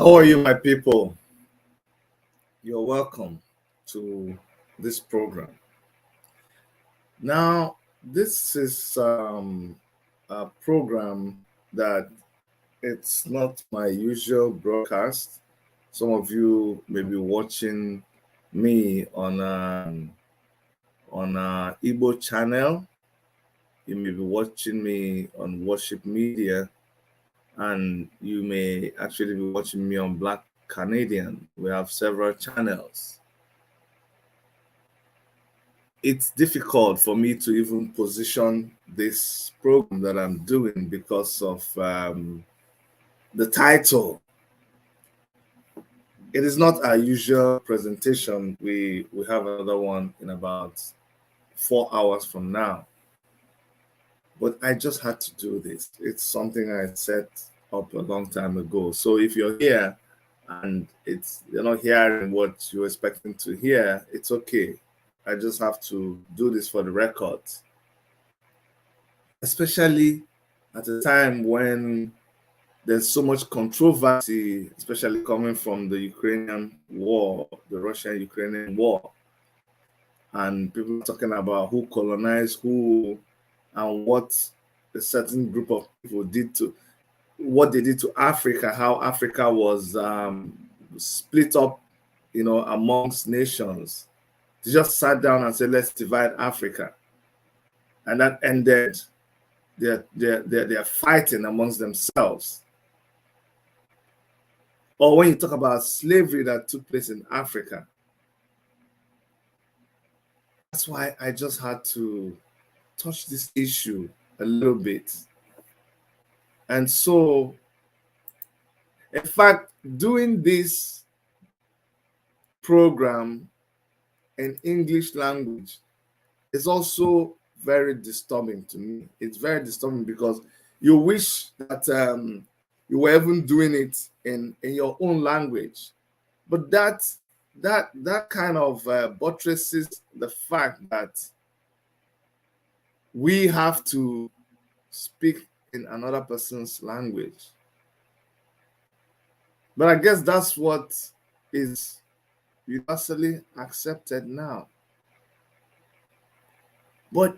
How are you, my people? You're welcome to this program. Now, this is a program that it's not my usual broadcast. Some of you may be watching me on a Igbo channel. You may be watching me on Worship Media, and you may actually be watching me on Black Canadian. We have several channels. It's difficult for me to even position this program that I'm doing because of the title. It is not our usual presentation. We have another one in about 4 hours from now. But I just had to do this. It's something I set up a long time ago. So if you're here and you're not hearing what you're expecting to hear, it's okay. I just have to do this for the record. Especially at a time when there's so much controversy, especially coming from the Ukrainian war, the Russian-Ukrainian war. And people are talking about who colonized who and what a certain group of people did to, what they did to Africa, how Africa was split up, amongst nations. They just sat down and said, let's divide Africa. And that ended their fighting amongst themselves. Or when you talk about slavery that took place in Africa. That's why I just had to touch this issue a little bit. And so, in fact, doing this program in English language is also very disturbing to me. It's very disturbing because you wish that you were even doing it in your own language. But that kind of buttresses the fact that we have to speak in another person's language. But I guess that's what is universally accepted now. But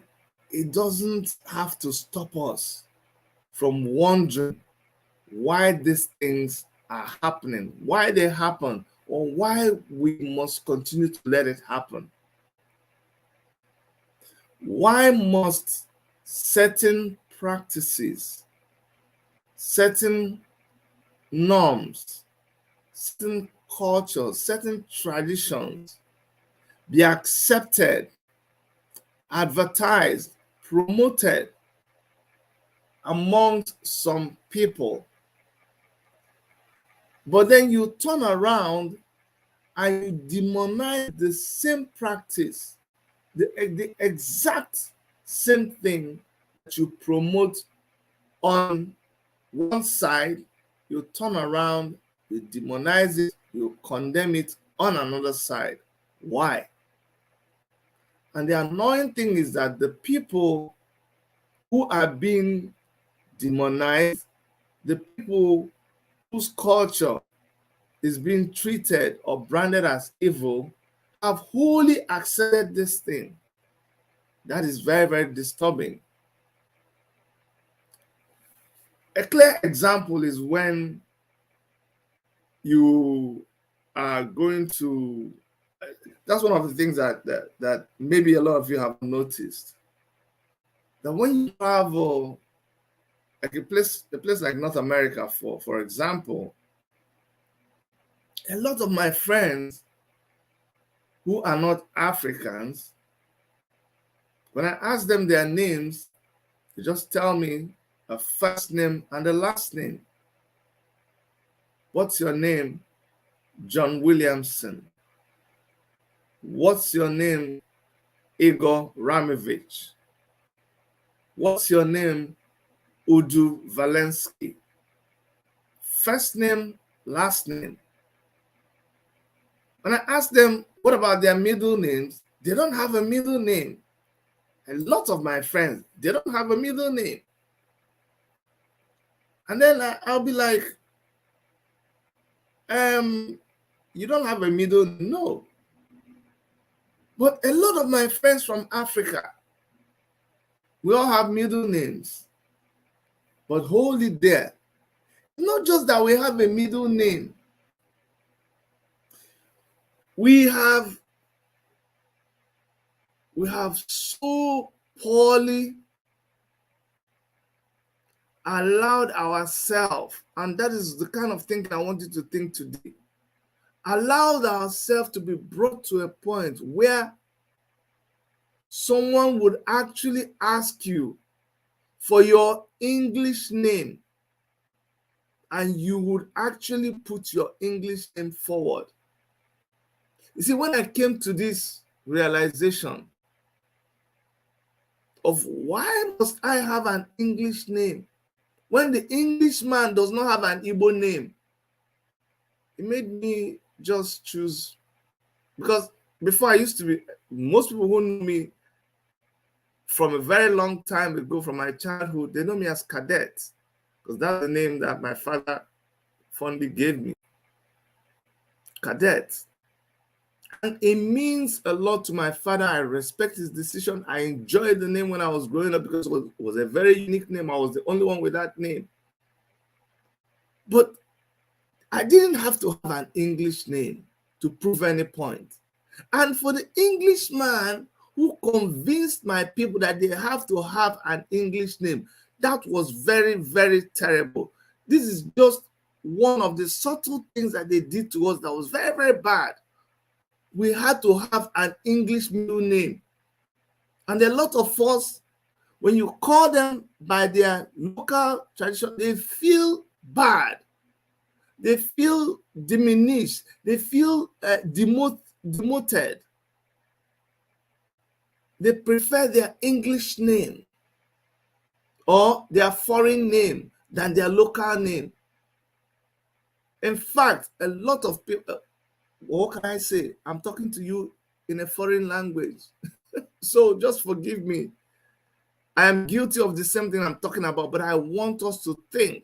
it doesn't have to stop us from wondering why these things are happening, why they happen, or why we must continue to let it happen. Why must certain practices, certain norms, certain cultures, certain traditions be accepted, advertised, promoted amongst some people, but then you turn around and you demonize the same practice, the exact same thing that you promote on one side, you turn around, you demonize it, you condemn it on another side. Why? And the annoying thing is that the people who are being demonized, the people whose culture is being treated or branded as evil, have wholly accepted this thing. That is very, very disturbing. A clear example is when you are going to, that's one of the things that maybe a lot of you have noticed, that when you travel, like a place like North America, for example, a lot of my friends who are not Africans, when I ask them their names, they just tell me a first name and a last name. What's your name? John Williamson. What's your name? Igor Ramovich. What's your name? Udu Valensky. First name, last name. When I ask them, what about their middle names? They don't have a middle name. A lot of my friends, they don't have a middle name. And then I'll be like, You don't have a middle name? No. But a lot of my friends from Africa, we all have middle names. But hold it there. Not just that we have a middle name. We have so poorly allowed ourselves, and that is the kind of thing I want you to think today, allowed ourselves to be brought to a point where someone would actually ask you for your English name, and you would actually put your English name forward. You see, when I came to this realization of why must I have an English name when the Englishman does not have an Igbo name, it made me just choose, because before I used to be, most people who knew me from a very long time ago, from my childhood, they know me as Cadet, because that's the name that my father fondly gave me, Cadet. And it means a lot to my father. I respect his decision. I enjoyed the name when I was growing up because it was a very unique name. I was the only one with that name. But I didn't have to have an English name to prove any point. And for the Englishman who convinced my people that they have to have an English name, that was very, very terrible. This is just one of the subtle things that they did to us that was very, very bad. We had to have an English middle name. And a lot of us, when you call them by their local tradition, they feel bad. They feel diminished. They feel demoted. They prefer their English name or their foreign name than their local name. In fact, a lot of people, what can I say? I'm talking to you in a foreign language. So just forgive me. I am guilty of the same thing I'm talking about, but I want us to think.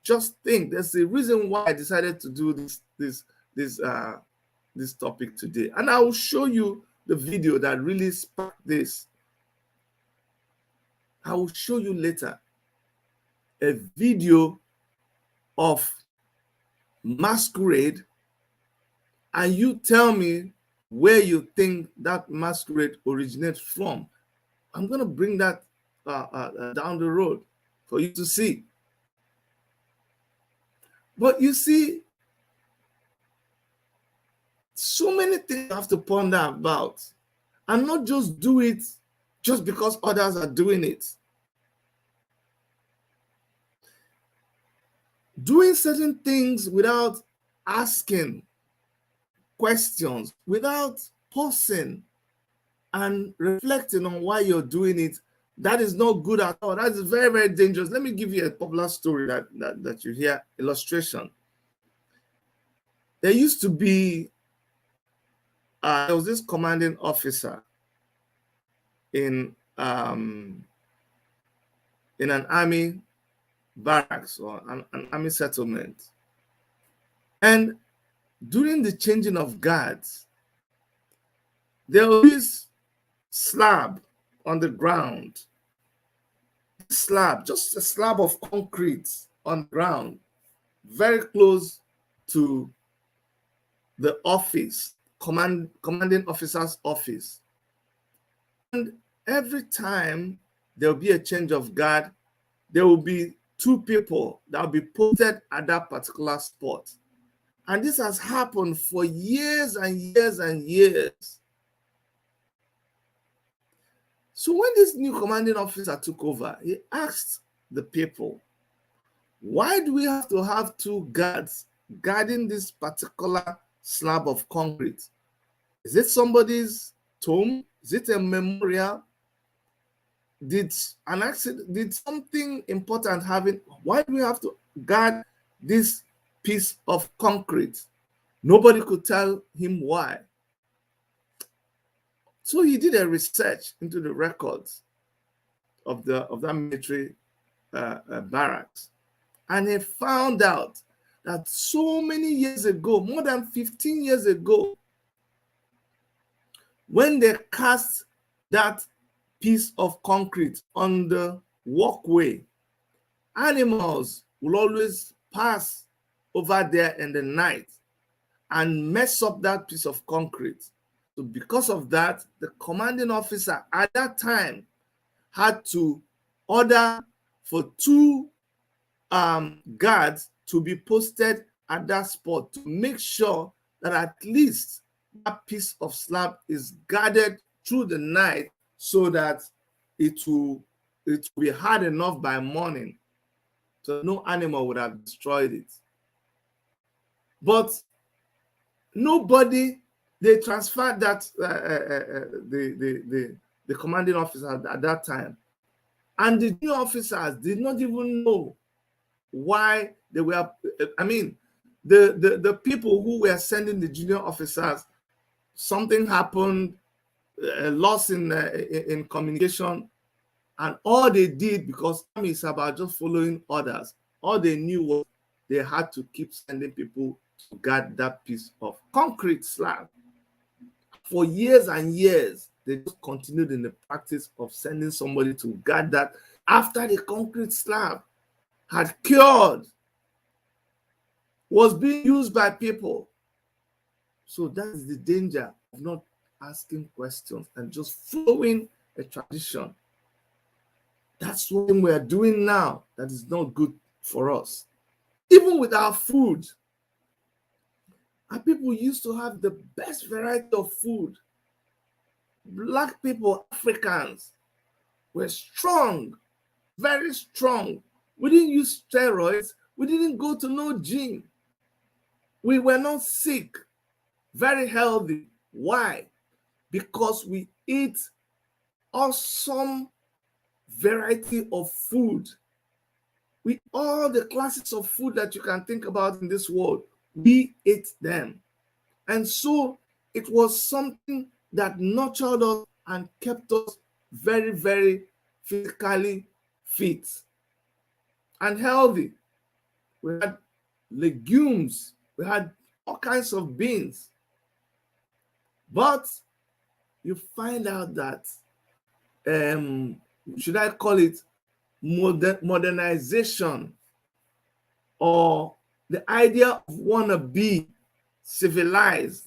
Just think. There's a reason why I decided to do this topic today. And I will show you the video that really sparked this. I will show you later a video of Masquerade, and you tell me where you think that Masquerade originates from. I'm going to bring that down the road for you to see. But you see, so many things you have to ponder about, and not just do it just because others are doing it. Doing certain things without asking questions, without pausing and reflecting on why you're doing it, that is not good at all. That is very, very dangerous. Let me give you a popular story that you hear, illustration. There used to be, there was this commanding officer in an army barracks or an army settlement. And during the changing of guards, there was this slab on the ground. Slab, just a slab of concrete on the ground, very close to the office, commanding officer's office. And every time there will be a change of guard, there will be two people that will be posted at that particular spot. And this has happened for years and years and years. So when this new commanding officer took over, he asked the people, why do we have to have two guards guarding this particular slab of concrete? Is it somebody's tomb? Is it a memorial? Did an accident, did something important happen? Why do we have to guard this piece of concrete? Nobody could tell him why. So he did a research into the records of that military barracks, and he found out that so many years ago, more than 15 years ago, when they cast that piece of concrete on the walkway, animals will always pass over there in the night and mess up that piece of concrete. So because of that, the commanding officer at that time had to order for two guards to be posted at that spot to make sure that at least that piece of slab is guarded through the night so that it will be hard enough by morning so no animal would have destroyed it. But nobody, they transferred that the commanding officer at that time, and the new officers did not even know why they were, I mean, the people who were sending the junior officers, something happened, loss in communication, and all they did, because army is about just following orders, all they knew was they had to keep sending people to guard that piece of concrete slab. For years and years, they just continued in the practice of sending somebody to guard that after the concrete slab had cured, was being used by people. So that is the danger of not asking questions and just following a tradition. That's what we are doing now that is not good for us. Even with our food, our people used to have the best variety of food. Black people, Africans, were strong, very strong. We didn't use steroids. We didn't go to no gym. We were not sick, very healthy. Why? Because we eat awesome variety of food. With all the classes of food that you can think about in this world, we ate them. And so it was something that nurtured us and kept us very, very physically fit and healthy. We had legumes, we had all kinds of beans. But you find out that, should I call it modernization, or the idea of want to be civilized,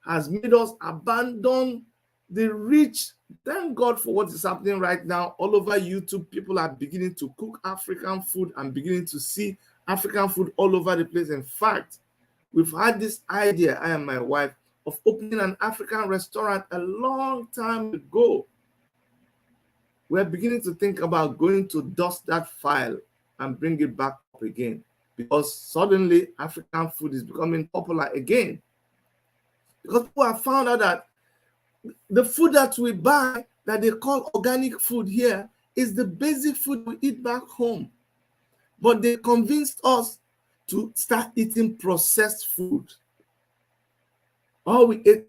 has made us abandon the rich. Thank God for what is happening right now. All over YouTube, people are beginning to cook African food and beginning to see African food all over the place. In fact, we've had this idea, I and my wife, of opening an African restaurant a long time ago. We're beginning to think about going to dust that file and bring it back up again, because suddenly African food is becoming popular again. Because people have found out that the food that we buy, that they call organic food here, is the basic food we eat back home. But they convinced us to start eating processed food. All we ate,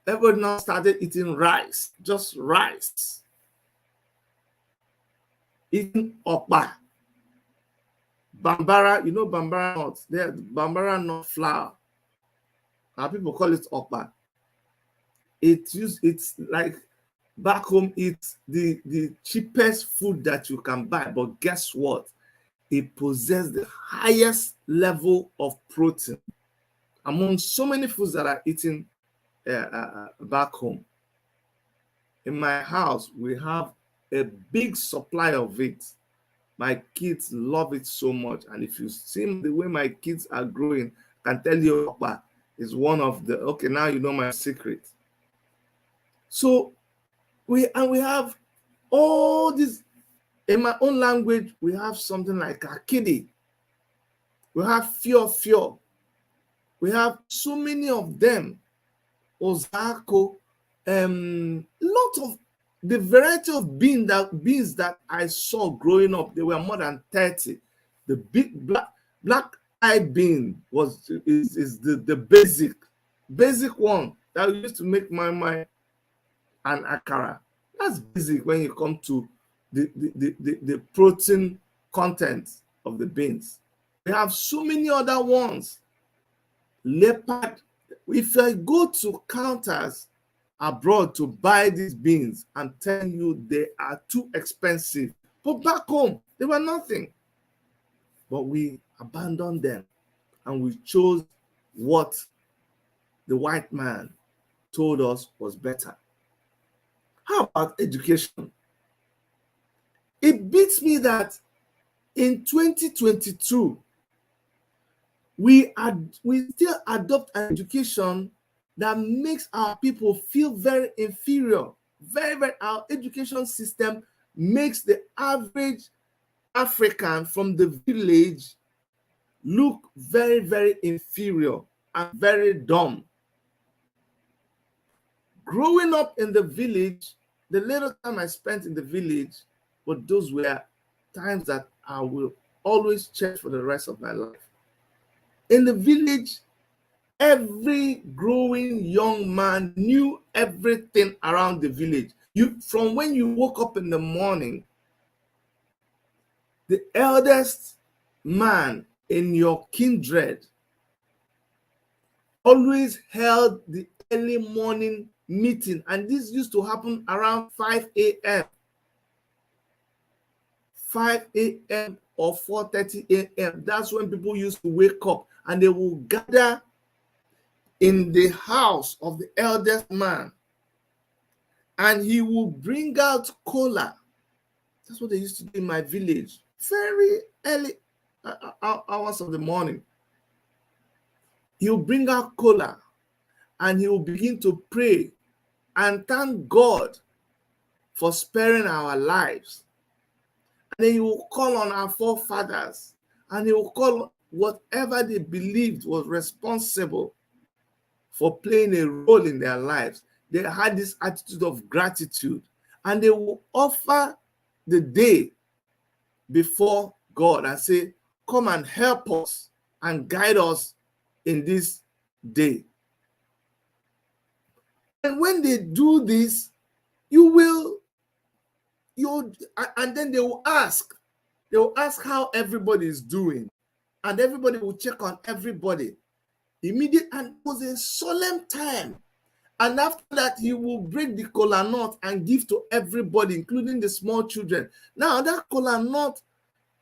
everyone now started eating rice, just rice. Eating okpa, bambara, you know bambara nuts, they're bambara nut flour. Our people call it okpa. It's like back home, it's the cheapest food that you can buy, but guess what? It possesses the highest level of protein among so many foods that are eaten back home. In my house, we have a big supply of it. My kids love it so much, and if you see the way my kids are growing, I can tell you okpa is one of the, okay, now you know my secret. So we have all this. In my own language, we have something like akidi. We have fio. We have so many of them. Ozako. Lot of the variety of beans that I saw growing up, they were more than 30. The big black eye bean is the basic one that we used to make my and akara. That's basic when you come to the protein content of the beans. We have so many other ones. Leopard. If I go to counters abroad to buy these beans, I'm telling you they are too expensive. But back home, they were nothing. But we abandoned them and we chose what the white man told us was better. How about education? It beats me that in 2022, we still adopt an education that makes our people feel very inferior. Our education system makes the average African from the village look very, very inferior and very dumb. Growing up in the village, the little time I spent in the village, but those were times that I will always cherish for the rest of my life. In the village, every growing young man knew everything around the village. From when you woke up in the morning, the eldest man in your kindred always held the early morning meeting, and this used to happen around 5 a.m. 5 a.m. or 4:30 a.m. That's when people used to wake up and they will gather in the house of the eldest man, and he will bring out cola. That's what they used to do in my village. Very early hours of the morning. He'll bring out cola and he will begin to pray and thank God for sparing our lives. And then he will call on our forefathers and he will call whatever they believed was responsible for playing a role in their lives. They had this attitude of gratitude and they will offer the day before God and say, come and help us and guide us in this day. And when they do this, and then they will ask how everybody is doing, and everybody will check on everybody immediately, and it was a solemn time. And after that, he will break the kola nut and give to everybody, including the small children. Now, that kola nut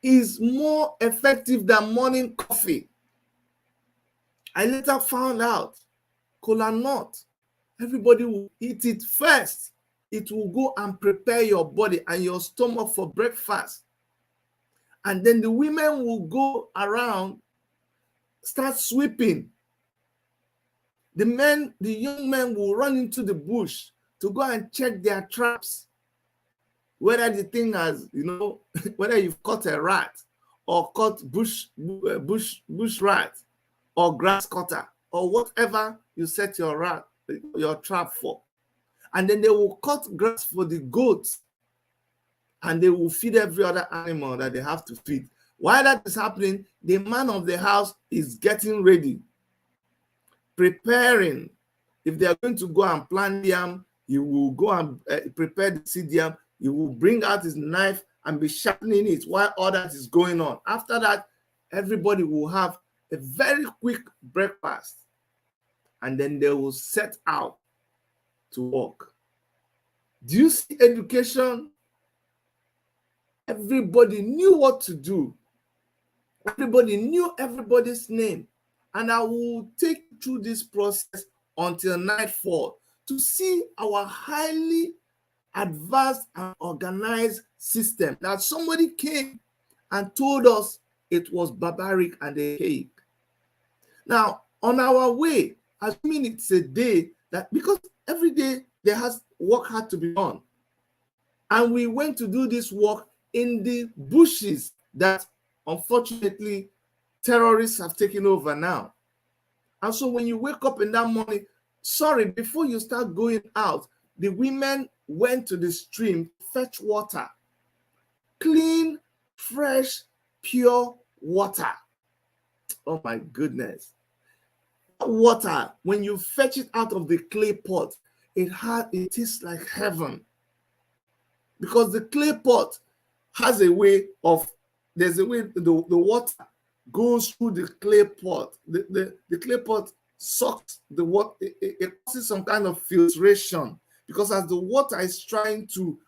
is more effective than morning coffee. I later found out kola nut, everybody will eat it first. It will go and prepare your body and your stomach for breakfast. And then the women will go around, start sweeping. The young men will run into the bush to go and check their traps. Whether the thing has, whether you've caught a rat or caught bush rat or grass cutter or whatever you set your trap for. And then they will cut grass for the goats and they will feed every other animal that they have to feed. While that is happening, the man of the house is getting ready, preparing. If they are going to go and plant yam, he will go and prepare the seed yam. He will bring out his knife and be sharpening it while all that is going on. After that, everybody will have a very quick breakfast and then they will set out to work. Do you see education? Everybody knew what to do. Everybody knew everybody's name. And I will take you through this process until nightfall to see our highly advanced and organized system that somebody came and told us it was barbaric and archaic. Now, on our way, assuming it's a day that, because every day work had to be done, and we went to do this work in the bushes that unfortunately terrorists have taken over now. And so when you wake up in that morning, before you start going out, the women went to the stream to fetch water, clean, fresh, pure water. Oh my goodness. Water, when you fetch it out of the clay pot, it tastes like heaven. Because the clay pot has the water goes through the clay pot. The clay pot sucks the water. It causes some kind of filtration, because as the water is trying to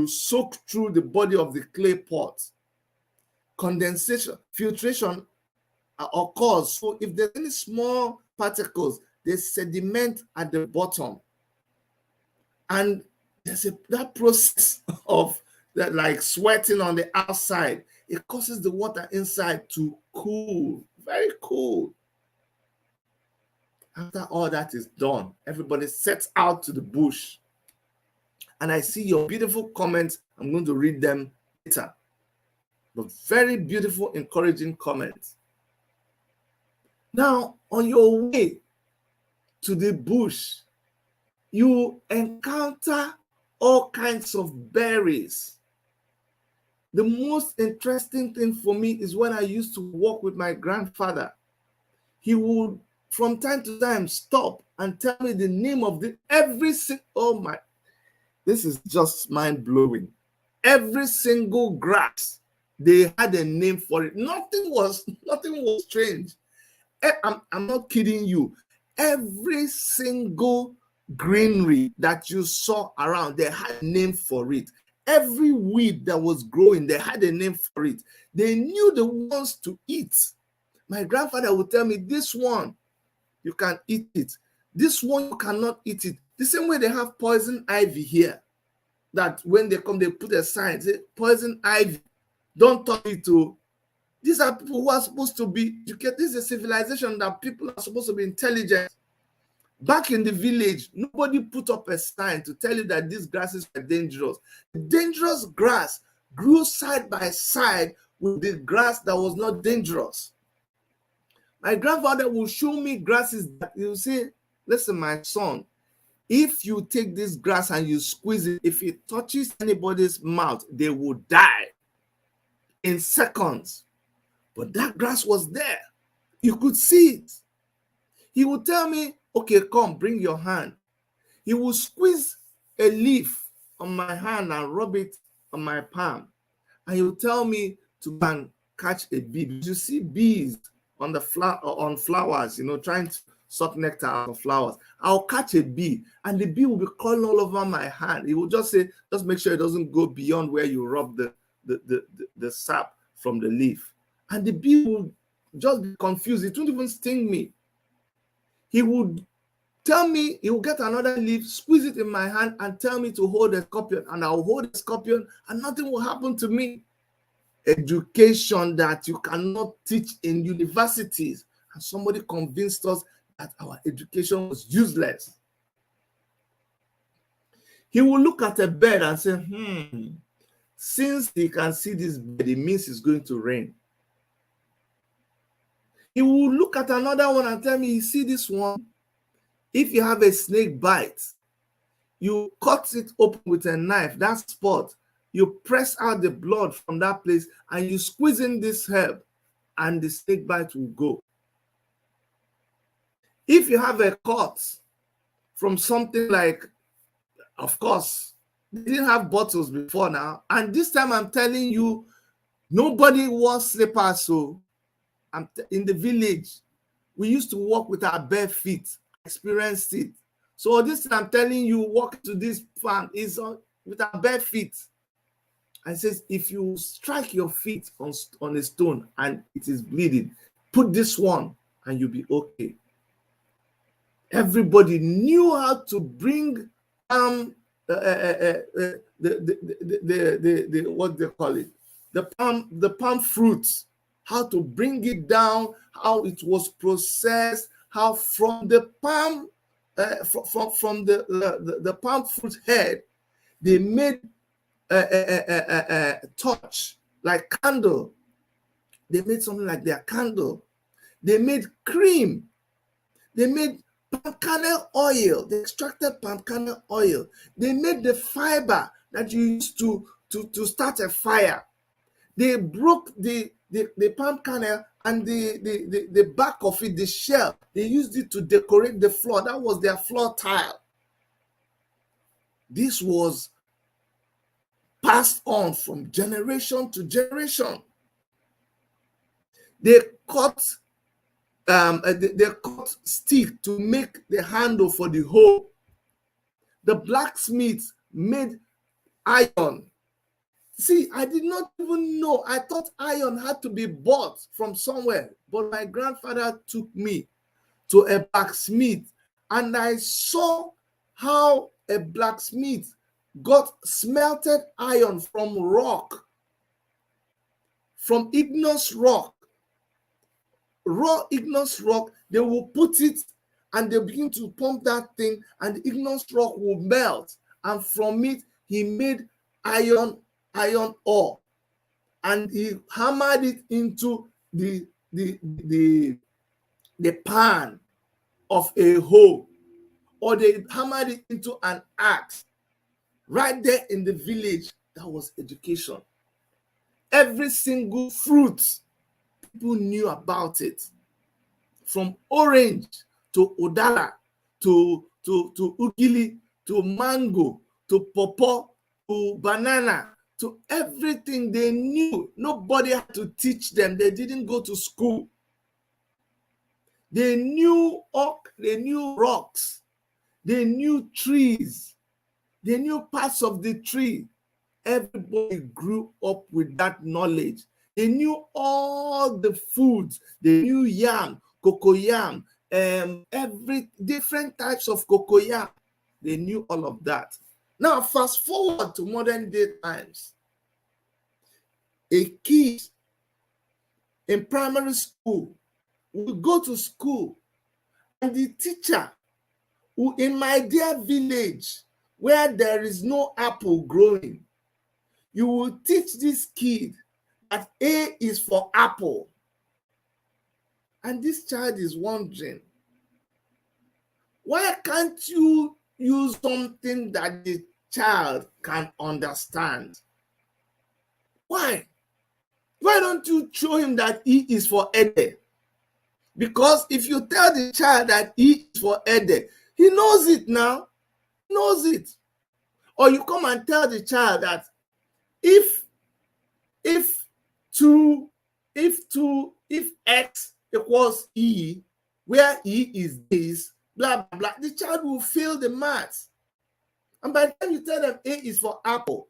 soak through the body of the clay pot, filtration occurs. So if there's any small particles, there's sediment at the bottom, and there's that process of that, like sweating on the outside. It causes the water inside to cool, very cool. After all that is done, everybody sets out to the bush. And I see your beautiful comments. I'm going to read them later. But very beautiful, encouraging comments. Now, on your way to the bush, you encounter all kinds of berries. The most interesting thing for me is when I used to walk with my grandfather. He would, from time to time, stop and tell me the name of oh my, this is just mind-blowing. Every single grass, they had a name for it. Nothing was strange. I'm not kidding you. Every single greenery that you saw around, they had a name for it. Every weed that was growing, they had a name for it. They knew the ones to eat. My grandfather would tell me, this one, you can eat it. This one, you cannot eat it. The same way they have poison ivy here, that when they come, they put a sign, say, poison ivy, don't touch it. These are people who are supposed to be educated. This is a civilization that people are supposed to be intelligent. Back in the village, nobody put up a sign to tell you that these grasses are dangerous. The dangerous grass grew side by side with the grass that was not dangerous. My grandfather will show me grasses that he will say, listen, my son, if you take this grass and you squeeze it, if it touches anybody's mouth, they will die in seconds. But that grass was there. You could see it. He would tell me, okay, come, bring your hand. He would squeeze a leaf on my hand and rub it on my palm. And he would tell me to go and catch a bee. You see bees on the flowers, trying to suck nectar out of flowers. I'll catch a bee, and the bee will be crawling all over my hand. He will just say, just make sure it doesn't go beyond where you rub the sap from the leaf. And the bee will just be confused. It won't even sting me. He would tell me, he will get another leaf, squeeze it in my hand, and tell me to hold a scorpion. And I'll hold a scorpion, and nothing will happen to me. Education that you cannot teach in universities. And somebody convinced us that our education was useless. He will look at a bird and say, since he can see this bird, it means it's going to rain. He will look at another one and tell me, you see this one? If you have a snake bite, you cut it open with a knife, that spot, you press out the blood from that place, and you squeeze in this herb, and the snake bite will go. If you have a cut from something like, of course, they didn't have bottles before now, and this time I'm telling you, nobody wore slippers. So in the village, we used to walk with our bare feet, experienced it. So this time I'm telling you, walk to this farm is with our bare feet. And says, if you strike your feet on a stone and it is bleeding, put this one and you'll be okay. Everybody knew how to bring the what they call it, the palm fruits, how to bring it down, how it was processed, how from the palm from the palm fruit head they made a torch like candle. They made something like their candle. They made cream. They made palm kernel oil. They extracted palm kernel oil. They made the fiber that you used to start a fire. They broke the palm kernel and the back of it, the shell. They used it to decorate the floor. That was their floor tile. This was passed on from generation to generation. They cut they cut stick to make the handle for the hoe. The blacksmith made iron. See, I did not even know. I thought iron had to be bought from somewhere, but my grandfather took me to a blacksmith, and I saw how a blacksmith got smelted iron from rock, from igneous rock, raw igneous rock. They will put it and they begin to pump that thing, and the igneous rock will melt, and from it he made iron ore, and he hammered it into the pan of a hoe, or they hammered it into an axe right there in the village. That was education. Every single fruit, people knew about it, from orange to udara to ugili to mango to pawpaw to banana to everything. They knew. Nobody had to teach them. They didn't go to school. They knew oak, they knew rocks, they knew trees, they knew parts of the tree. Everybody grew up with that knowledge. They knew all the foods. They knew yam, cocoyam, every different types of cocoyam. They knew all of that. Now, fast forward to modern day times. A kid in primary school will go to school, and the teacher who, in my dear village where there is no apple growing, you will teach this kid that A is for apple. And this child is wondering, why can't you use something that the child can understand? Why? Why don't you show him that E is for Ede? Because if you tell the child that E is for Ede, he knows it now. He knows it. Or you come and tell the child that if X equals E, where E is this, blah, blah, blah, the child will fail the maths. And by the time you tell them A is for apple,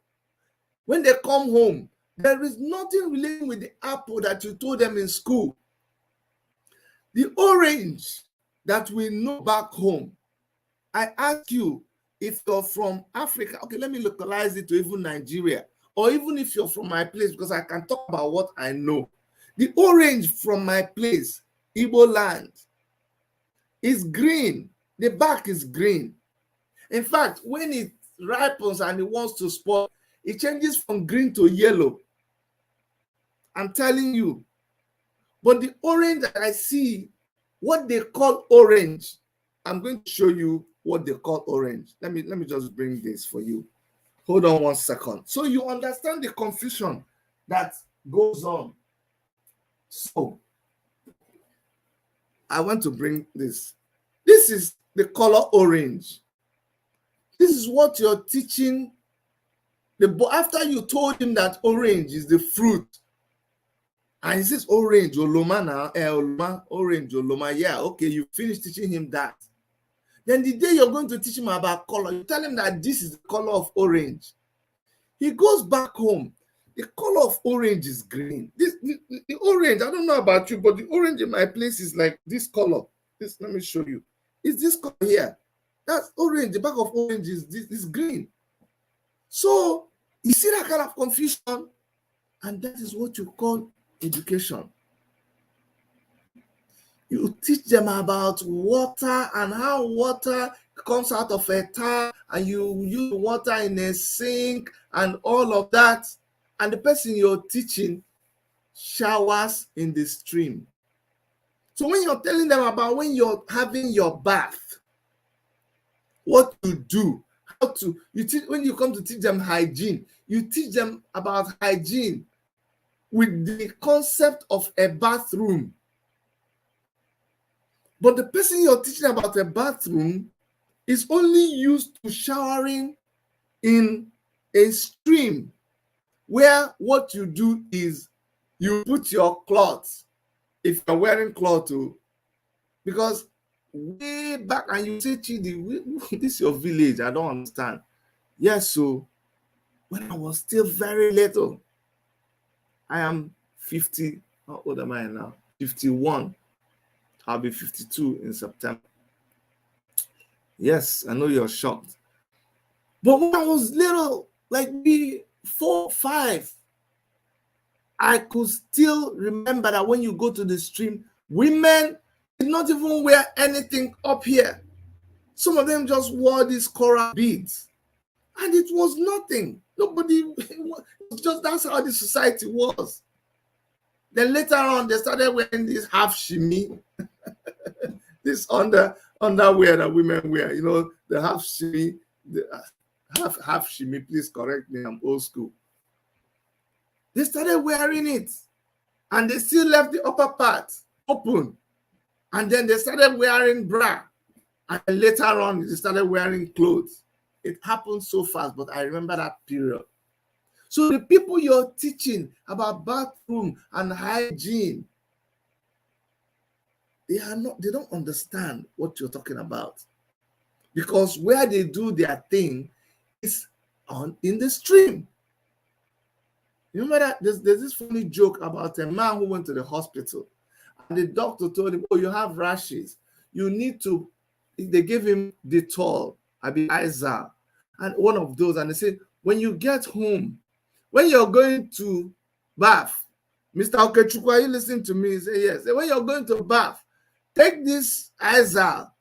when they come home, there is nothing relating with the apple that you told them in school. The orange that we know back home, I ask you, if you're from Africa, okay, let me localize it to even Nigeria, or even if you're from my place, because I can talk about what I know. The orange from my place, Igbo land, is green. The back is green. In fact, when it ripens and it wants to spoil, it changes from green to yellow. I'm telling you. But the orange that I see, what they call orange, I'm going to show you what they call orange. Let me just bring this for you. Hold on 1 second. So you understand the confusion that goes on. So I want to bring this. This is the color orange. This is what you're teaching the boy after you told him that orange is the fruit. And he says orange, oloma now, oloma, orange, oloma. Yeah, okay, you finished teaching him that. Then the day you're going to teach him about color, you tell him that this is the color of orange. He goes back home. The color of orange is green. The orange, I don't know about you, but the orange in my place is like this color. Let me show you. It's this color here. That's orange. The back of orange is green. So you see that kind of confusion? And that is what you call education. You teach them about water and how water comes out of a tap, and you use water in a sink and all of that. And the person you're teaching showers in the stream. So when you're telling them about when you're having your bath, what to do, how to, you teach, when you come to teach them hygiene, you teach them about hygiene with the concept of a bathroom. But the person you're teaching about a bathroom is only used to showering in a stream, where what you do is you put your cloths if you're wearing cloth too, because way back, and you say, Chidi, this is your village, I don't understand. Yes, so when I was still very little, I am 50, how old am I now? 51. I'll be 52 in September. Yes, I know you're shocked. But when I was little, like me, 4, 5, I could still remember that when you go to the stream, women did not even wear anything up here. Some of them just wore these coral beads. And it was nothing. Nobody, it was just that's how the society was. Then later on, they started wearing this half shimmy, this underwear that women wear, the half shimmy, the half shimmy. Please correct me, I'm old school. They started wearing it, and they still left the upper part open. And then they started wearing bra, and later on, they started wearing clothes. It happened so fast, but I remember that period. So the people you're teaching about bathroom and hygiene, they don't understand what you're talking about. Because where they do their thing is in the stream. You remember that there's this funny joke about a man who went to the hospital, and the doctor told him, "Oh, you have rashes. You need to." They gave him Dettol, Izal, and one of those, and they said, "When you get home, when you're going to bath, Mr. Okechukwu, are you listening to me?" He said, "Yes." When you're going to bath, take this Izal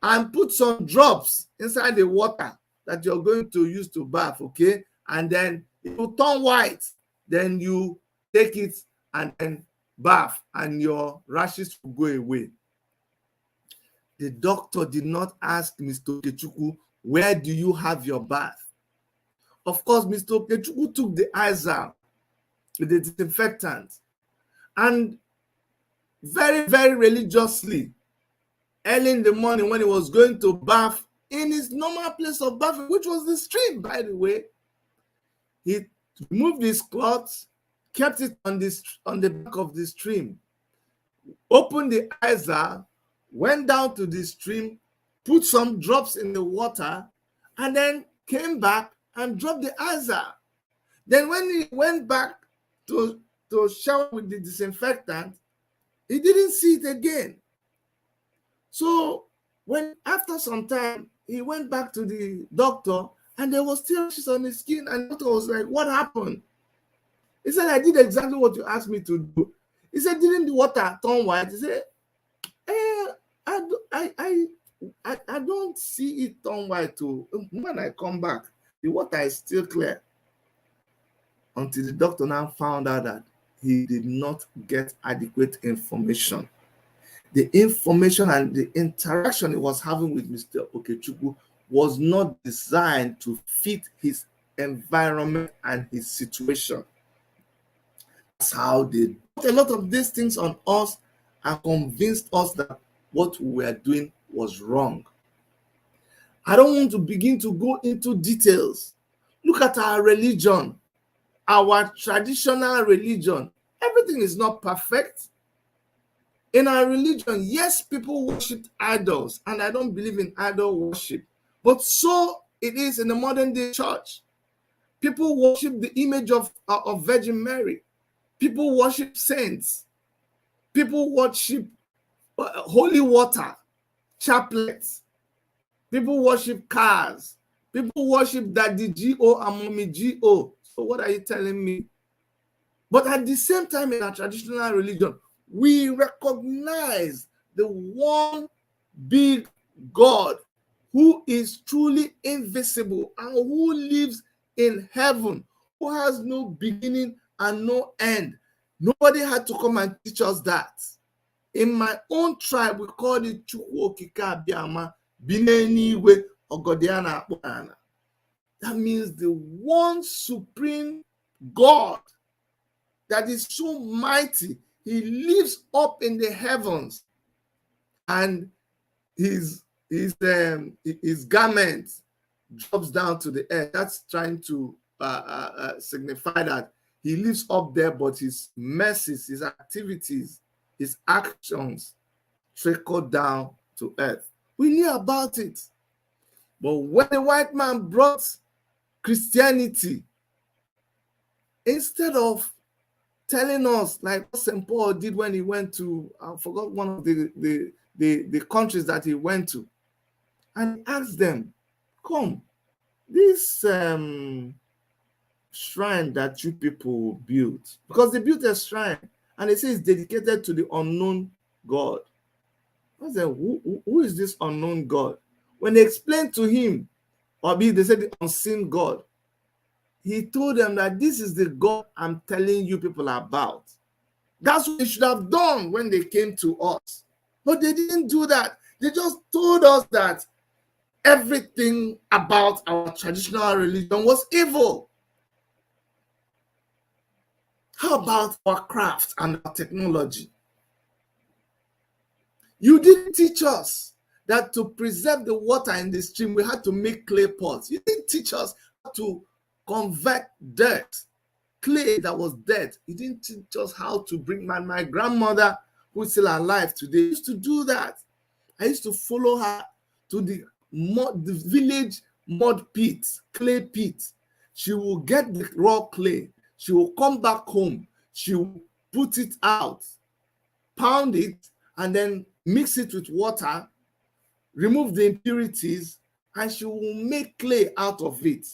and put some drops inside the water that you're going to use to bath, okay? And then it will turn white. Then you take it and then bath, and your rashes will go away. The doctor did not ask Mr. Okechukwu, where do you have your bath? Of course, Mr. Okechukwu took the Izal with the disinfectant, and very, very religiously, early in the morning when he was going to bath in his normal place of bathing, which was the stream, by the way, he removed his cloth, kept it on the back of the stream, opened the Izal, went down to the stream, put some drops in the water, and then came back and dropped the Izal. Then when he went back to shower with the disinfectant, he didn't see it again. So when after some time, he went back to the doctor, and there was still rashes on his skin, and the doctor was like, "What happened?" He said, "I did exactly what you asked me to do." He said, "Didn't the water turn white?" He said, I don't see it turn white too. When I come back, the water is still clear." Until the doctor now found out that he did not get adequate information. The information and the interaction he was having with Mr. Okechukwu was not designed to fit his environment and his situation. That's how they put a lot of these things on us and convinced us that what we were doing was wrong. I don't want to begin to go into details. Look at our religion, our traditional religion. Everything is not perfect. In our religion, yes, people worship idols, and I don't believe in idol worship. But so it is in the modern day church. People worship the image of Virgin Mary. People worship saints. People worship holy water, chaplets. People worship cars. People worship Daddy G.O. and Mommy G.O. So what are you telling me? But at the same time, in our traditional religion, we recognize the one big God who is truly invisible and who lives in heaven, who has no beginning and no end. Nobody had to come and teach us that. In my own tribe, we call it Chukwu Okike Abiama, Bineniwe Ogodiana Akpana. That means the one supreme God that is so mighty. He lives up in the heavens, and his garment drops down to the earth. That's trying to signify that he lives up there, but his mercies, his activities his actions trickled down to earth. We knew about it. But when the white man brought Christianity, instead of telling us like what St. Paul did when he went to, I forgot one of the countries that he went to, and asked them, come, this shrine that you people built, because they built a shrine and they say it's dedicated to the unknown God. I said, who is this unknown God? When they explained to him, or they said the unseen God, he told them that this is the God I'm telling you people about. That's what they should have done when they came to us. But they didn't do that. They just told us that everything about our traditional religion was evil. How about our craft and our technology? You didn't teach us that to preserve the water in the stream, we had to make clay pots. You didn't teach us how to convert dirt, clay that was dead. You didn't teach us how to bring my grandmother, who is still alive today, used to do that. I used to follow her to the village mud pit, clay pit. She will get the raw clay. She will come back home. She will put it out, pound it, and then mix it with water, remove the impurities, and she will make clay out of it.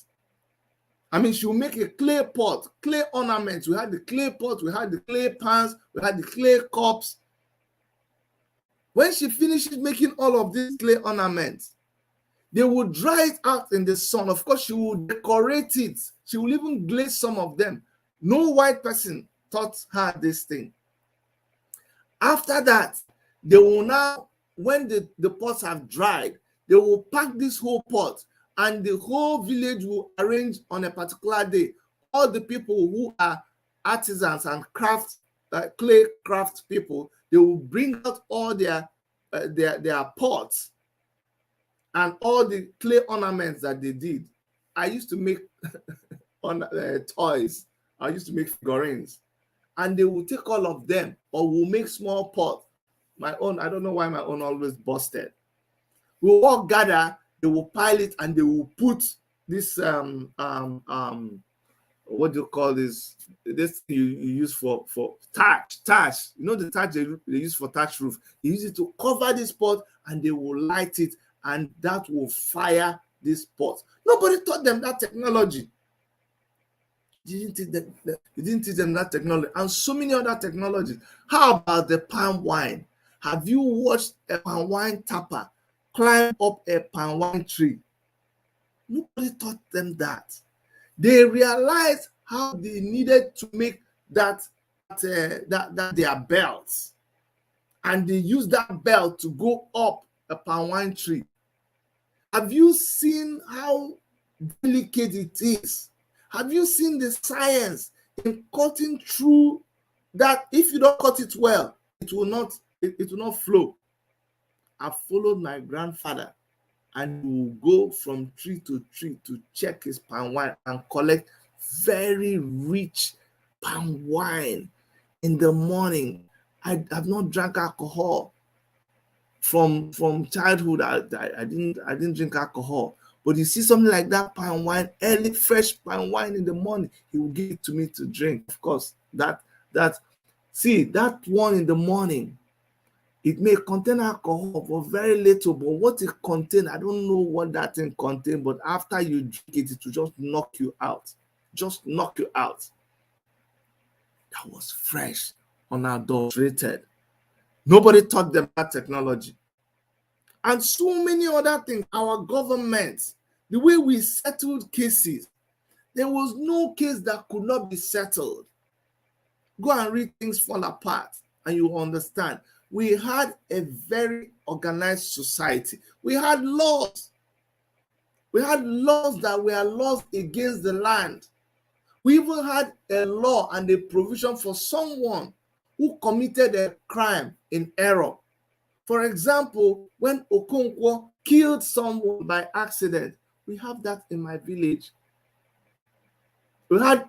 I mean, she will make a clay pot, clay ornaments. We had the clay pot, we had the clay pans, we had the clay cups. When she finishes making all of these clay ornaments, they will dry it out in the sun. Of course, she will decorate it. She will even glaze some of them. No white person taught her this thing. After that, they will now, when the pots have dried, they will pack this whole pot, and the whole village will arrange on a particular day. All the people who are artisans and clay craft people, they will bring out all their pots and all the clay ornaments that they did. I used to make toys. I used to make figurines, and they will take all of them, or will make small pots. My own, I don't know why my own always busted. We'll all gather, they will pile it, and they will put this what do you call this? This you use for thatch. You know the thatch they use for thatch roof. They use it to cover this pot, and they will light it, and that will fire this pot. Nobody taught them that technology. You didn't teach them that technology, and so many other technologies. How about the palm wine? Have you watched a palm wine tapper climb up a palm wine tree? Nobody taught them that. They realized how they needed to make that their belts, and they used that belt to go up a palm wine tree. Have you seen how delicate it is? Have you seen the science in cutting through that? If you don't cut it well, it will not flow. I followed my grandfather, and he will go from tree to tree to check his palm wine and collect very rich palm wine in the morning. I have not drank alcohol from childhood. I didn't drink alcohol. But you see something like that palm wine, early fresh palm wine in the morning, he will give it to me to drink. Of course, that one in the morning, it may contain alcohol, but very little. But what it contains, I don't know what that thing contains. But after you drink it, it will just knock you out. Just knock you out. That was fresh, unadulterated. Nobody taught them that technology. And so many other things. Our government, the way we settled cases, there was no case that could not be settled. Go and read Things Fall Apart, and you will understand. We had a very organized society. We had laws. We had laws that were laws against the land. We even had a law and a provision for someone who committed a crime in error. For example, when Okonkwo killed someone by accident, we have that in my village. We had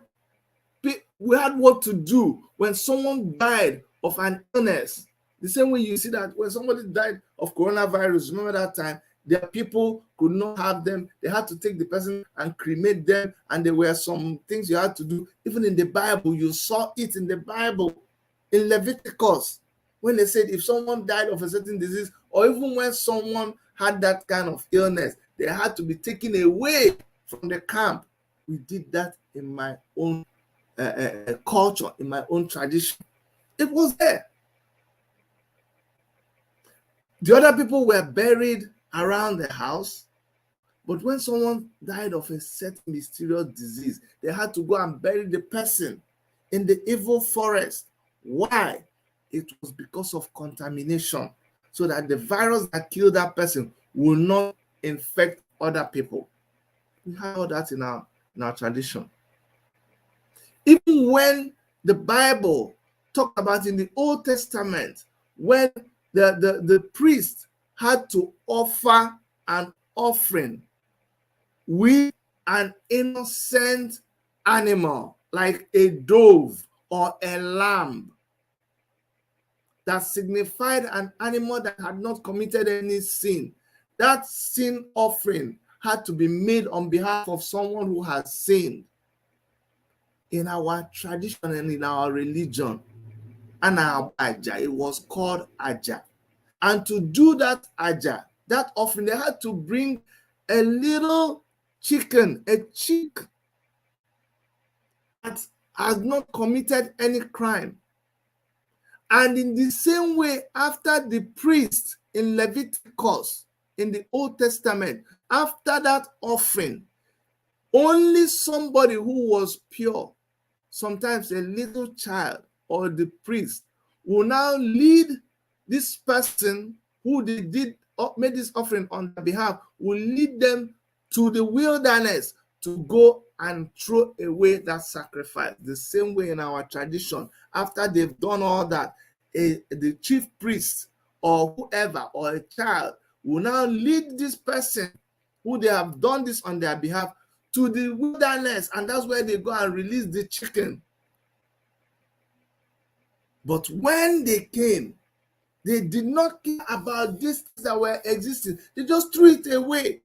what to do when someone died of an illness. The same way you see that when somebody died of coronavirus, remember that time, their people could not have them. They had to take the person and cremate them, and there were some things you had to do. Even in the Bible, you saw it in the Bible, in Leviticus, when they said if someone died of a certain disease, or even when someone had that kind of illness, they had to be taken away from the camp. We did that in my own culture, in my own tradition. It was there. The other people were buried around the house, but when someone died of a certain mysterious disease, they had to go and bury the person in the evil forest. Why? It was because of contamination, so that the virus that killed that person will not infect other people. We have all that in our tradition. Even when the Bible talked about in the Old Testament, when the priest had to offer an offering with an innocent animal, like a dove or a lamb, that signified an animal that had not committed any sin. That sin offering had to be made on behalf of someone who has sinned. In our tradition and in our religion, and our aja, it was called aja. And to do that aja, that offering, they had to bring a little chicken, a chick that has not committed any crime. And in the same way, after the priest in Leviticus, in the Old Testament, after that offering, only somebody who was pure, sometimes a little child or the priest, will now lead this person who they made this offering on their behalf, will lead them to the wilderness to go and throw away that sacrifice. The same way in our tradition, after they've done all that, the chief priest or whoever or a child will now lead this person who they have done this on their behalf to the wilderness, and that's where they go and release the chicken. But when they came, they did not care about these things that were existing. They just threw it away.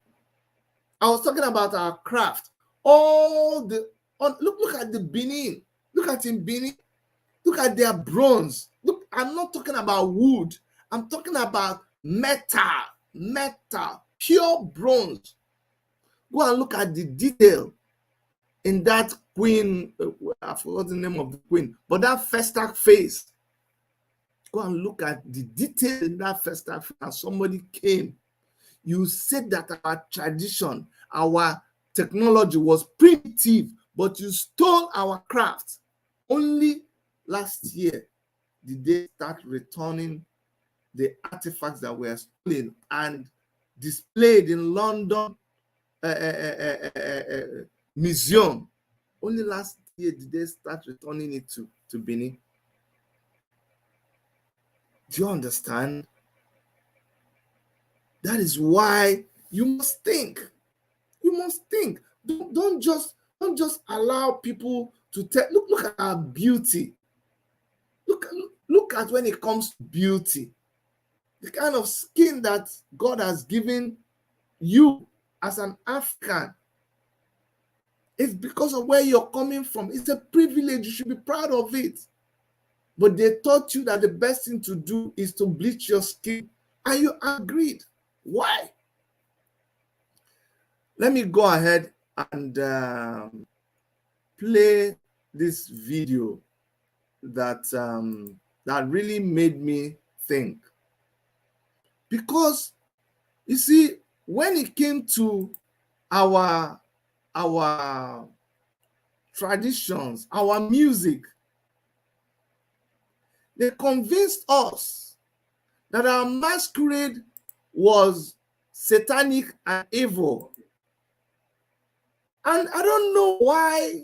I was talking about our craft. Look at the Benin. Look at in Benin. Look at their bronze. Look, I'm not talking about wood. I'm talking about metal, pure bronze. Go and look at the detail in that queen. I forgot the name of the queen, but that Festac face. Go and look at the detail in that Festac face. And somebody came. You said that our tradition, our technology was primitive, but you stole our craft. Only last year did they start returning the artifacts that were stolen and displayed in London museum. Only last year did they start returning it to Benin. Do you understand? That is why you must think. You must think. Don't just allow people to tell. Look at our beauty. Look at when it comes to beauty. The kind of skin that God has given you as an African. It's because of where you're coming from. It's a privilege. You should be proud of it. But they taught you that the best thing to do is to bleach your skin. And you agreed. Why? Let me go ahead and play this video that really made me think. Because, you see, when it came to our traditions, our music, they convinced us that our masquerade was satanic and evil. And I don't know why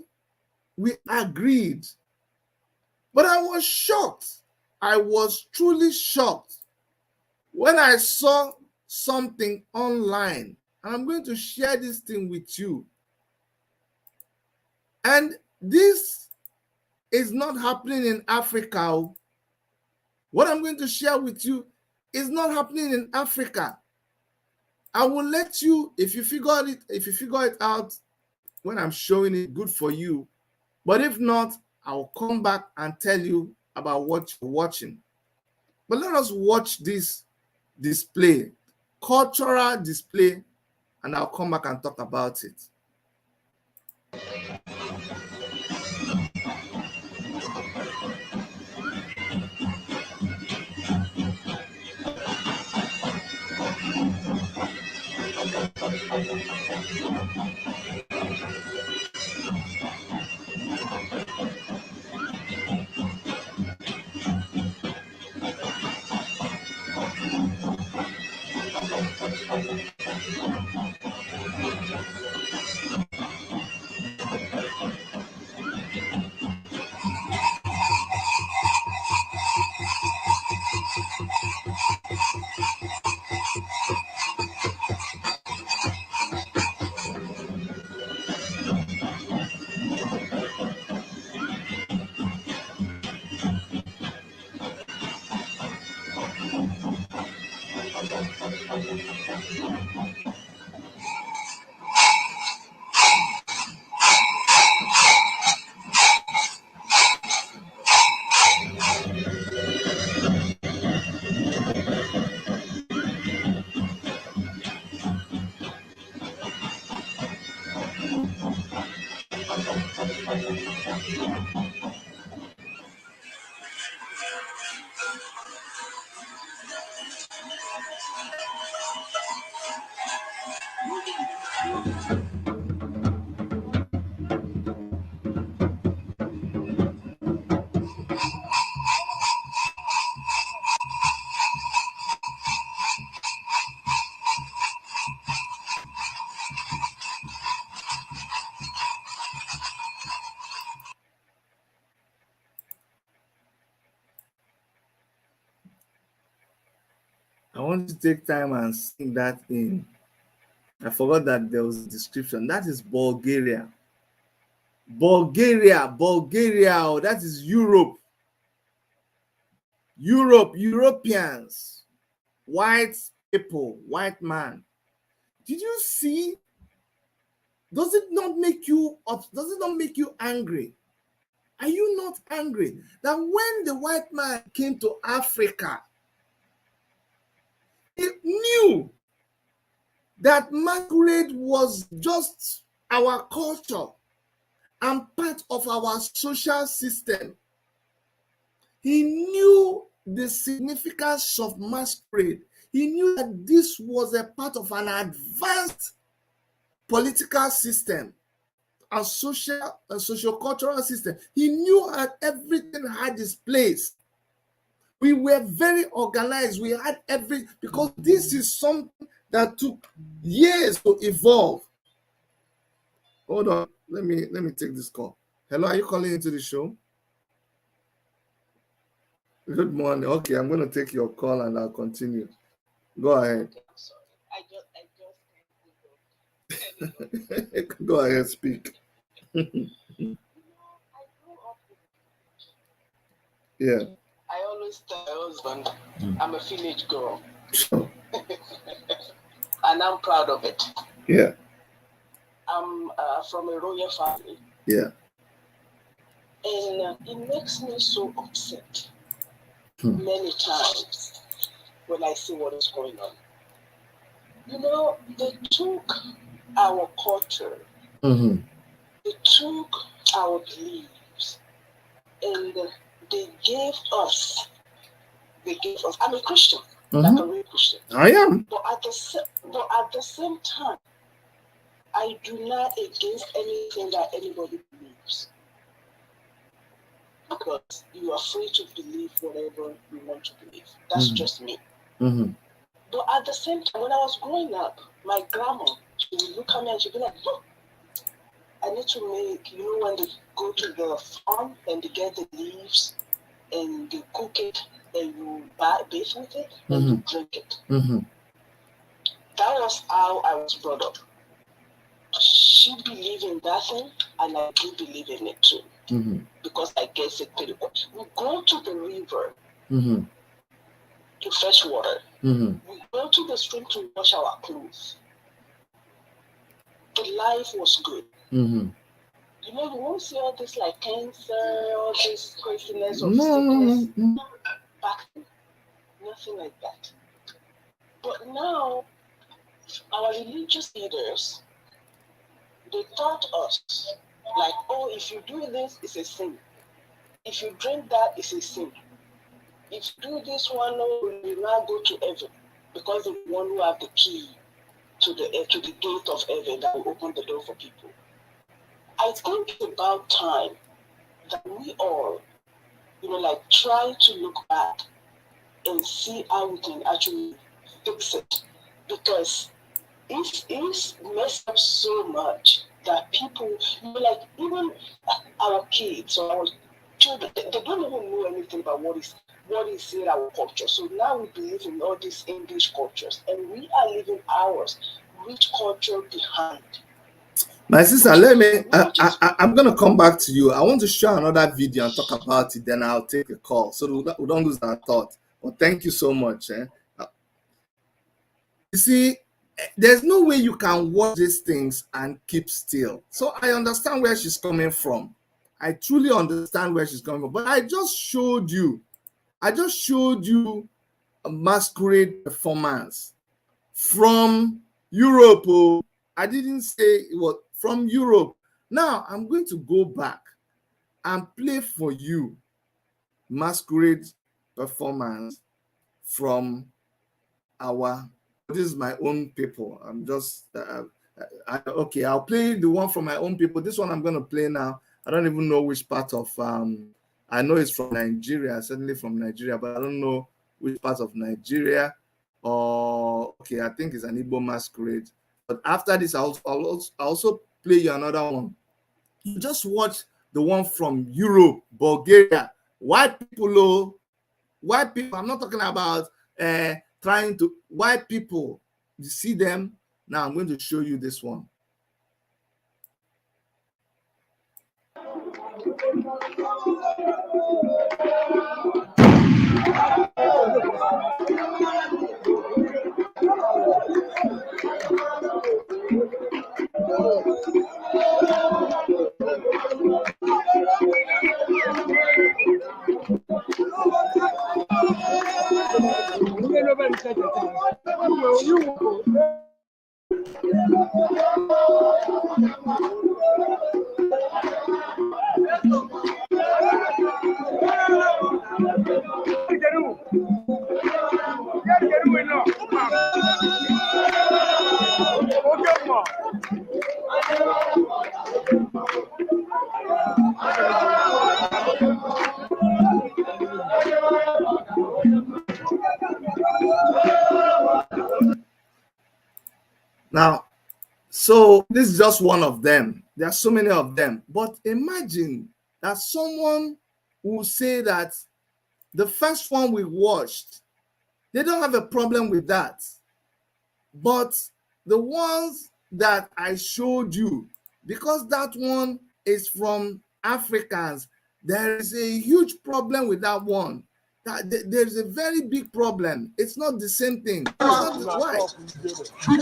we agreed, but I was shocked. I was truly shocked when I saw something online. And I'm going to share this thing with you. And this is not happening in Africa. What I'm going to share with you is not happening in Africa. I will let you, if you figure it out when I'm showing it, good for you. But if not, I'll come back and tell you about what you're watching. But let us watch this display, cultural display, and I'll come back and talk about it. I want to take time and sing that in. I forgot that there was a description. That is Bulgaria. Bulgaria. Oh, that is Europe. Europeans, white people, white man. Did you see? Does it not make you angry? Are you not angry that when the white man came to Africa, he knew that masquerade was just our culture and part of our social system? He knew the significance of masquerade. He knew that this was a part of an advanced political system and social-cultural system. He knew that everything had its place. We were very organized. We had because this is something that took years to evolve. Hold on. Let me take this call. Hello, are you calling into the show? Good morning. Okay, I'm going to take your call and I'll continue. Go ahead. Go ahead, speak. Yeah. I always tell my husband, I'm a village girl. And I'm proud of it. Yeah. I'm from a royal family. Yeah. And it makes me so upset many times when I see what is going on. You know, they took our culture, they took our beliefs, and they gave us, I'm a Christian, like a real Christian. I am. But at the same time, I do not against anything that anybody believes. Because you are free to believe whatever you want to believe. That's just me. But at the same time, when I was growing up, my grandma, she would look at me and she'd be like, look, I need to make, you know, when they go to the farm and they get the leaves and they cook it and you bathe with it and you drink it. That was how I was brought up. She believed in that thing and I do believe in it too. Because I guess it pretty well. We go to the river to fetch water. We go to the stream to wash our clothes. The life was good. You won't see all this like cancer, all this craziness of sickness. Back then, nothing like that. But now, our religious leaders, they taught us, like, oh, if you do this, it's a sin. If you drink that, it's a sin. If you do this one, you will not go to heaven, because the one who have the key to the gate of heaven that will open the door for people. I think it's about time that we all, try to look back and see how we can actually fix it. Because it's messed up so much that people, even our kids or our children, they don't even know anything about what is in our culture. So now we believe in all these English cultures, and we are leaving ours, rich culture, behind. My sister, let me, I'm going to come back to you. I want to show another video and talk about it, then I'll take a call so we don't lose our thought. But thank you so much. You see, there's no way you can watch these things and keep still. So I understand where she's coming from. I truly understand where she's coming from. But I just showed you a masquerade performance from Europe. Oh, I didn't say it was from Europe. Now I'm going to go back and play for you masquerade performance from this is my own people. I'm just okay, I'll play the one from my own people. This one I'm going to play now. I don't even know which part of I know it's from Nigeria, certainly from Nigeria, but I don't know which part of Nigeria. Or okay, I think it's an Igbo masquerade. But after this, I'll also play you another one. You just watch the one from Europe, Bulgaria. White people, I'm not talking about white people. You see them? Now I'm going to show you this one. Now, so this is just one of them. There are so many of them. But imagine that someone will say that the first one we watched, they don't have a problem with that. But the ones that I showed you, because that one is from Africans, there is a huge problem with that one. There's a very big problem. It's not the same thing. Why? I'm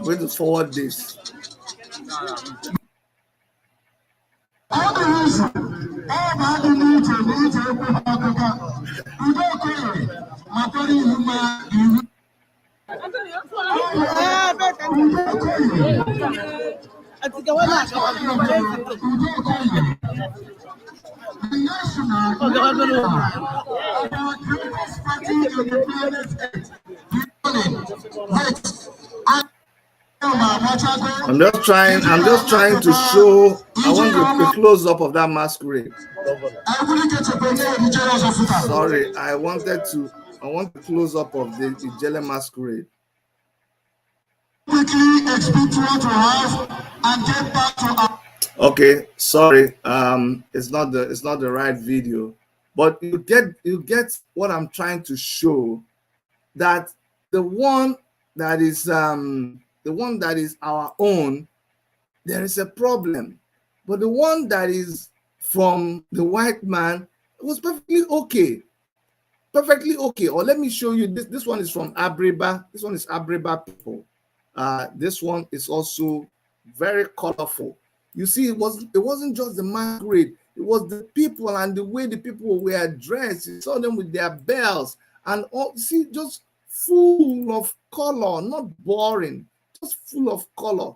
going to forward this. I'm just trying to show. I want a close up of that masquerade. Sorry, I want a close up of the Ijele masquerade. Okay, sorry. It's not the right video, but you get what I'm trying to show, that the one that is our own, there is a problem, but the one that is from the white man was perfectly okay. perfectly okay. Or let me show you this. This one is from Abreba. This one is Abreba people. This one is also very colorful. You see, it wasn't just the masquerade, it was the people and the way the people were dressed. You saw them with their bells and all. See, just full of color, not boring, just full of color.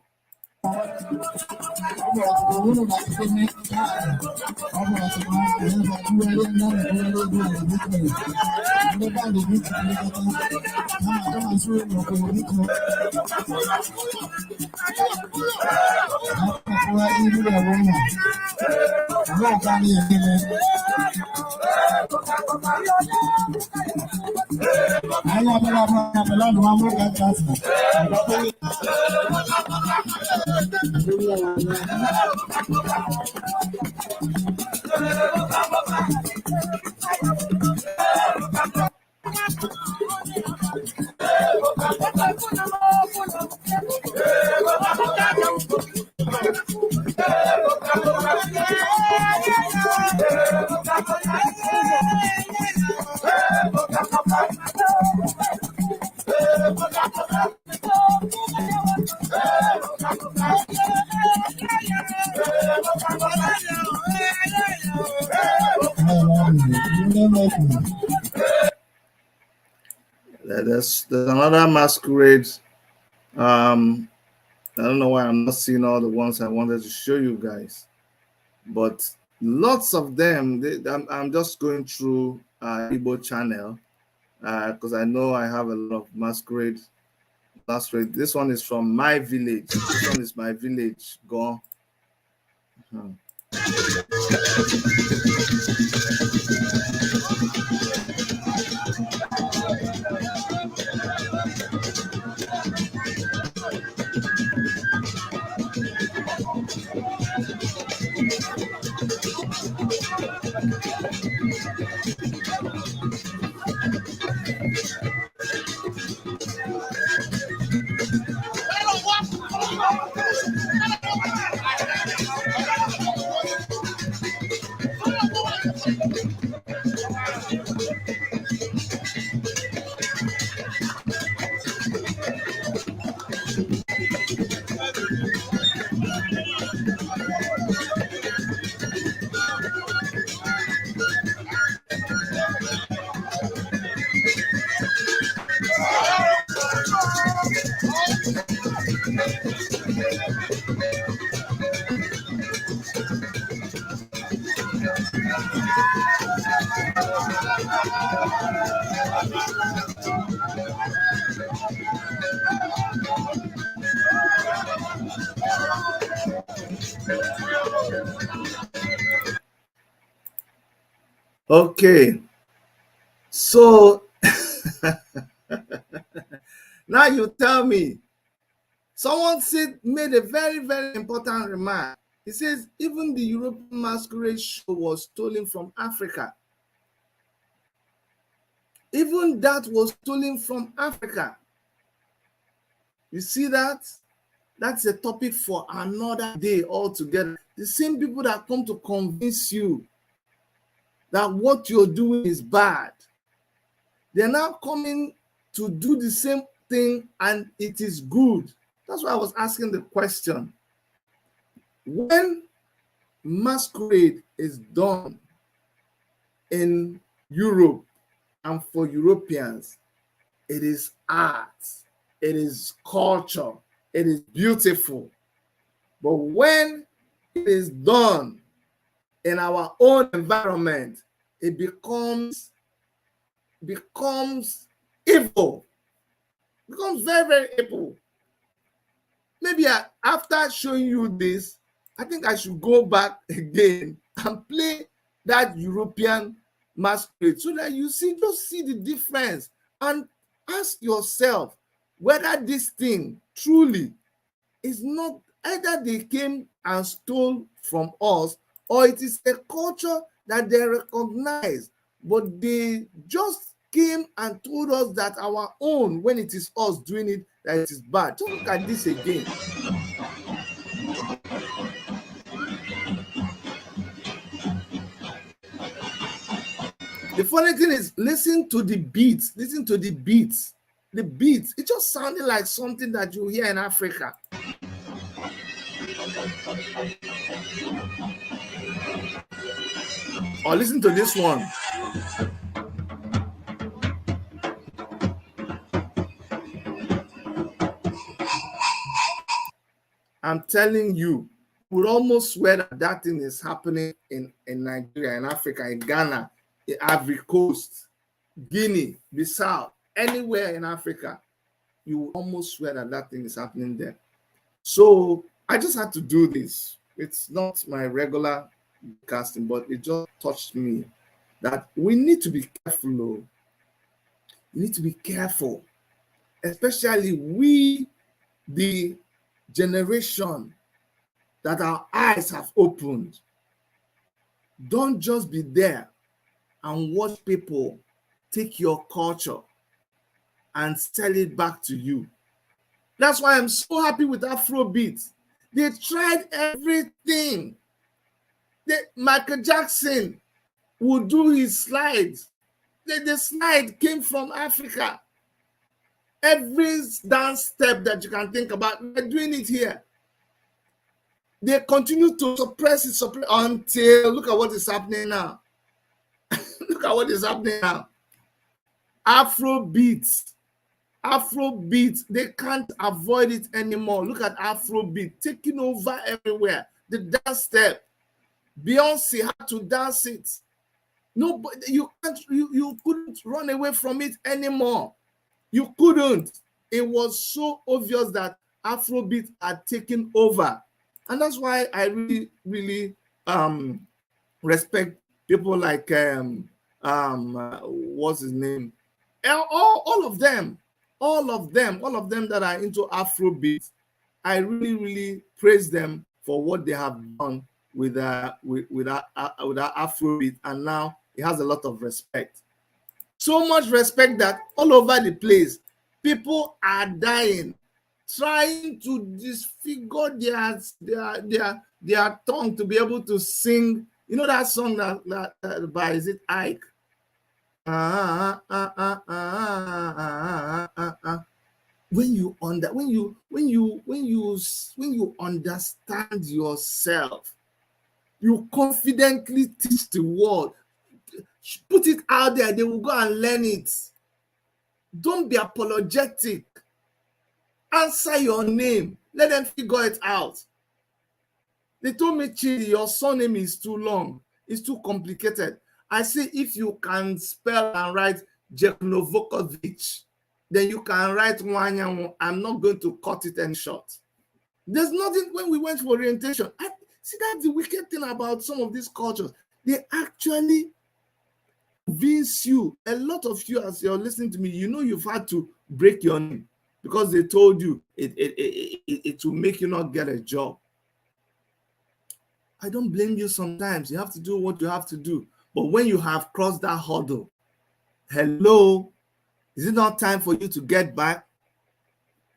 There's another masquerade. I don't know why I'm not seeing all the ones I wanted to show you guys, but lots of them. I'm just going through Igbo channel because I know I have a lot of masquerade. This one is from my village. This one is my village. Go. Okay, so now you tell me. Someone made a very, very important remark. He says even the European masquerade show was stolen from Africa. Even that was stolen from Africa. You see that? That's a topic for another day altogether. The same people that come to convince you that what you're doing is bad, they're now coming to do the same thing and it is good. That's why I was asking the question. When masquerade is done in Europe and for Europeans, it is art, it is culture, it is beautiful. But when it is done in our own environment, it becomes evil. It becomes very, very evil. Maybe after showing you this, I think I should go back again and play that European masquerade so that you just see the difference and ask yourself whether this thing truly is not either they came and stole from us or it is a culture that they recognize, but they just came and told us that our own, when it is us doing it, that it is bad. Just look at this again. The funny thing is, listen to the beats. Listen to the beats. The beats. It just sounded like something that you hear in Africa. Or listen to this one. I'm telling you, we would almost swear that that thing is happening in Nigeria, in Africa, in Ghana, in Ivory Coast, Guinea, Bissau, anywhere in Africa. You would almost swear that that thing is happening there. So I just had to do this. It's not my regular casting, but it just touched me that we need to be careful. Though. We need to be careful, especially we, the generation that our eyes have opened. Don't just be there and watch people take your culture and sell it back to you. That's why I'm so happy with Afrobeat. They tried everything. Michael Jackson would do his slides. The slide came from Africa. Every dance step that you can think about, we're doing it here. They continue to suppress it until look at what is happening now. Look at what is happening now. Afrobeat, they can't avoid it anymore. Look at Afrobeat taking over everywhere. The dance step, Beyonce had to dance it. No, but you couldn't run away from it anymore. You couldn't. It was so obvious that Afrobeat had taken over. And that's why I really, really respect people like what's his name? All of them that are into Afrobeat. I really, really praise them for what they have done with Afrobeat, and now it has a lot of respect. So much respect that all over the place, people are dying, trying to disfigure their tongue to be able to sing. You know that song that by, is it Ike? When you understand yourself, you confidently teach the world. Put it out there, they will go and learn it. Don't be apologetic. Answer your name. Let them figure it out. They told me, Chidi, your surname is too long. It's too complicated. I say, if you can spell and write Jeknovokovic, then you can write Wanyanwu. I'm not going to cut it any short. There's nothing. When we went for orientation, see, that's the wicked thing about some of these cultures. They actually convince you. A lot of you, as you're listening to me, you know you've had to break your name because they told you it will make you not get a job. I don't blame you sometimes. You have to do what you have to do. But when you have crossed that hurdle, hello, is it not time for you to get back?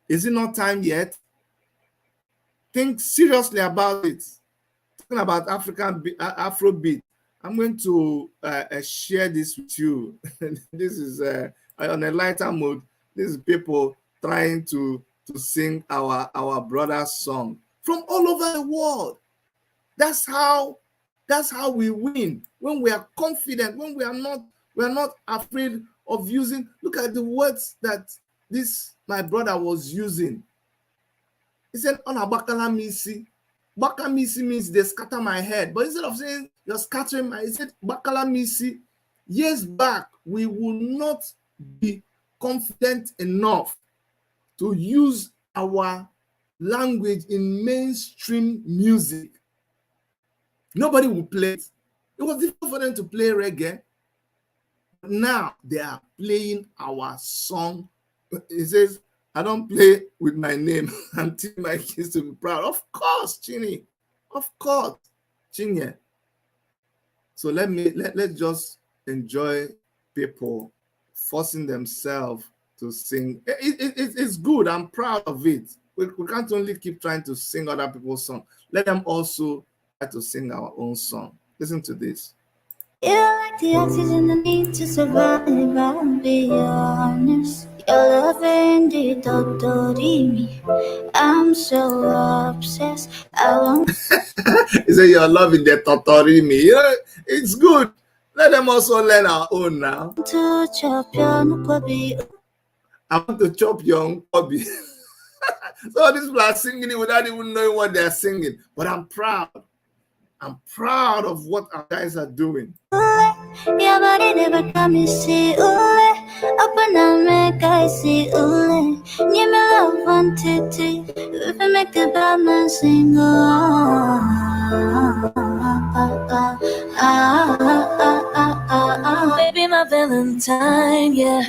Is it not time yet? Think seriously about it. Talking about Afrobeat, I'm going to share this with you. This is on a lighter mode. This is people trying to sing our brother's song from all over the world. That's how we win, when we are confident, when we are not afraid of using. Look at the words that my brother was using. He said, "Onabakala misi." Baka misi means they scatter my head. But instead of saying you're scattering he said bakala misi. Years back, we will not be confident enough to use our language in mainstream music. Nobody will play it. It was difficult for them to play reggae. Now they are playing our song. It says, I don't play with my name. I'm teaching my kids to be proud. Of course, Chini. Of course, Chinye. So let's just enjoy people forcing themselves to sing. It's good. I'm proud of it. We can't only keep trying to sing other people's songs. Let them also try to sing our own song. Listen to this. You're like the oxygen I need to survive, I'll be honest. Your loving the totally me. I'm so obsessed. I want He said, you're loving the totorimi. You know, it's good. Let them also learn our own now. to chop your nukobi. I want to chop your hobby. So these people are singing it without even knowing what they're singing. But I'm proud. I'm proud of what our guys are doing. Your body never come and see ule. Open up, make I see ule. Give me love, one, two, three. If I make a bad man sing, baby, my Valentine, yeah.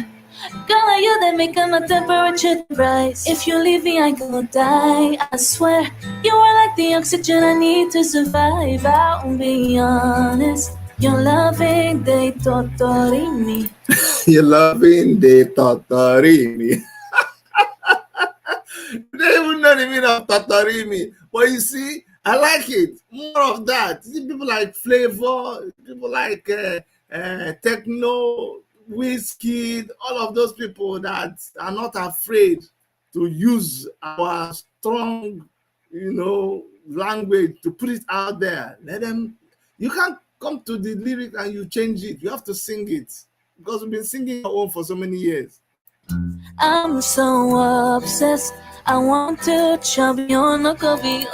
Girl, are you that make my temperature rise? If you leave me, I go die. I swear, you are like the oxygen I need to survive. I'll be honest. Your loving, they totally me. Your loving, they totally me. You don't even know the meaning of tatarimi. But you see, I like it. More of that. See, people like Flavor, people like Techno, Whiskey, all of those people that are not afraid to use our strong, language to put it out there. Let them. You can't come to the lyric and you change it. You have to sing it because we've been singing our own for so many years. I'm so obsessed. I want to chop your nukobi.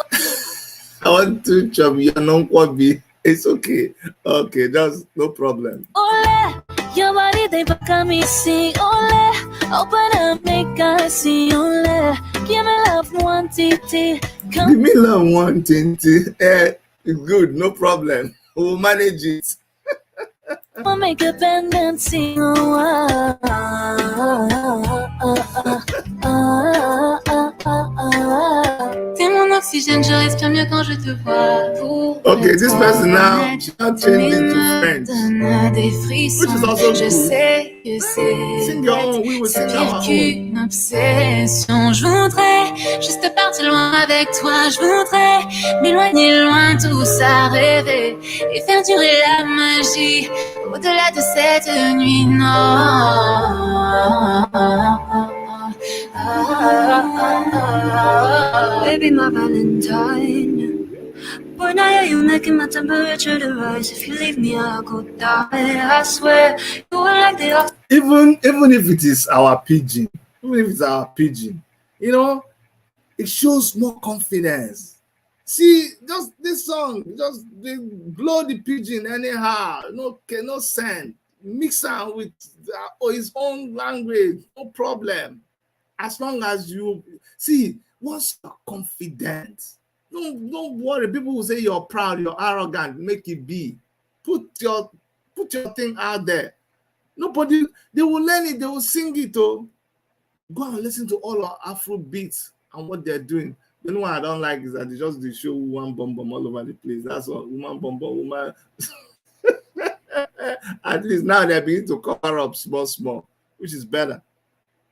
I want to chop your non-kwabi. It's okay. Okay, that's no problem. Ole, your body they back at me see. Ole, open up, make I see. Ole, give me love one TT. Give me love one tinty. It's good, no problem. We'll manage it. We'll make a band and sing. T'es mon oxygène, je respire mieux quand je te vois. Okay, this person now changed into French, which is also je good. sais que c'est Sing your own, we will sing our own. qu'une obsession. Je voudrais juste partir loin avec toi. Je voudrais m'éloigner loin, tout ça, rêver et faire durer la magie au-delà de cette nuit. Baby, my Valentine. Boy, now you're making my temperature to rise. If you leave me, I'll go die. I swear, you were like the oxygen. Even if it is our pigeon, it shows more confidence. See, just this song, just they blow the pigeon anyhow, no sense. Mix am with his own language, no problem. As long as you see, once you're confident, don't worry. People will say you're proud, you're arrogant. Make it be. Put your thing out there. Nobody, they will learn it, they will sing it. Oh, go and listen to all our Afro beats and what they're doing. The only one I don't like is that they show one bomb all over the place. That's all. Woman. At least now they're beginning to cover up small, which is better.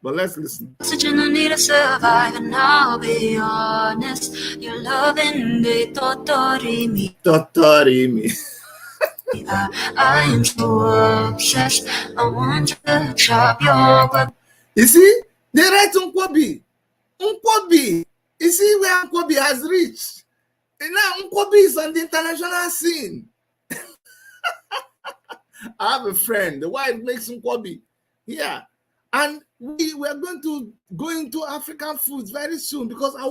But let's listen. Oxygen, I need to survive, and I'll be honest. Your loving, they totally me. I am so obsessed. I want to chop your. You see, they write Nkwobi. You see where Nkwobi has reached. And now Nkwobi is on the international scene. I have a friend, the wife makes Nkwobi. Yeah. And we are going to go into African foods very soon because I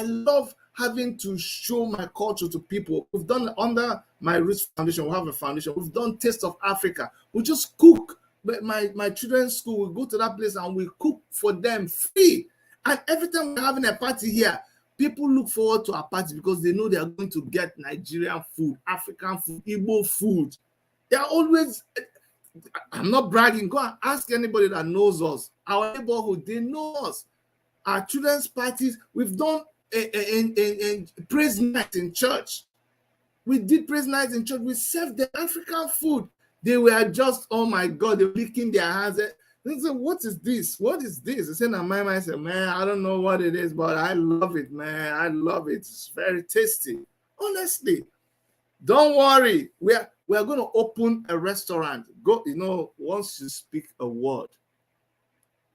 love having to show my culture to people. We've done under my Roots Foundation, we have a foundation. We've done Taste of Africa. We just cook. My children's school, we go to that place and we cook for them free. And every time we're having a party here, people look forward to our party because they know they are going to get Nigerian food, African food, Igbo food. They are always, I'm not bragging, go and ask anybody that knows us. Our neighborhood, they know us. Our children's parties, we've done a praise night in church. We did praise nights in church. We served the African food. They were just, oh my God, they were licking their hands. They said, what is this? What is this? I said, I said, man, I don't know what it is, but I love it, man. I love it. It's very tasty. Honestly, don't worry. We're We are going to open a restaurant. Go, once you speak a word,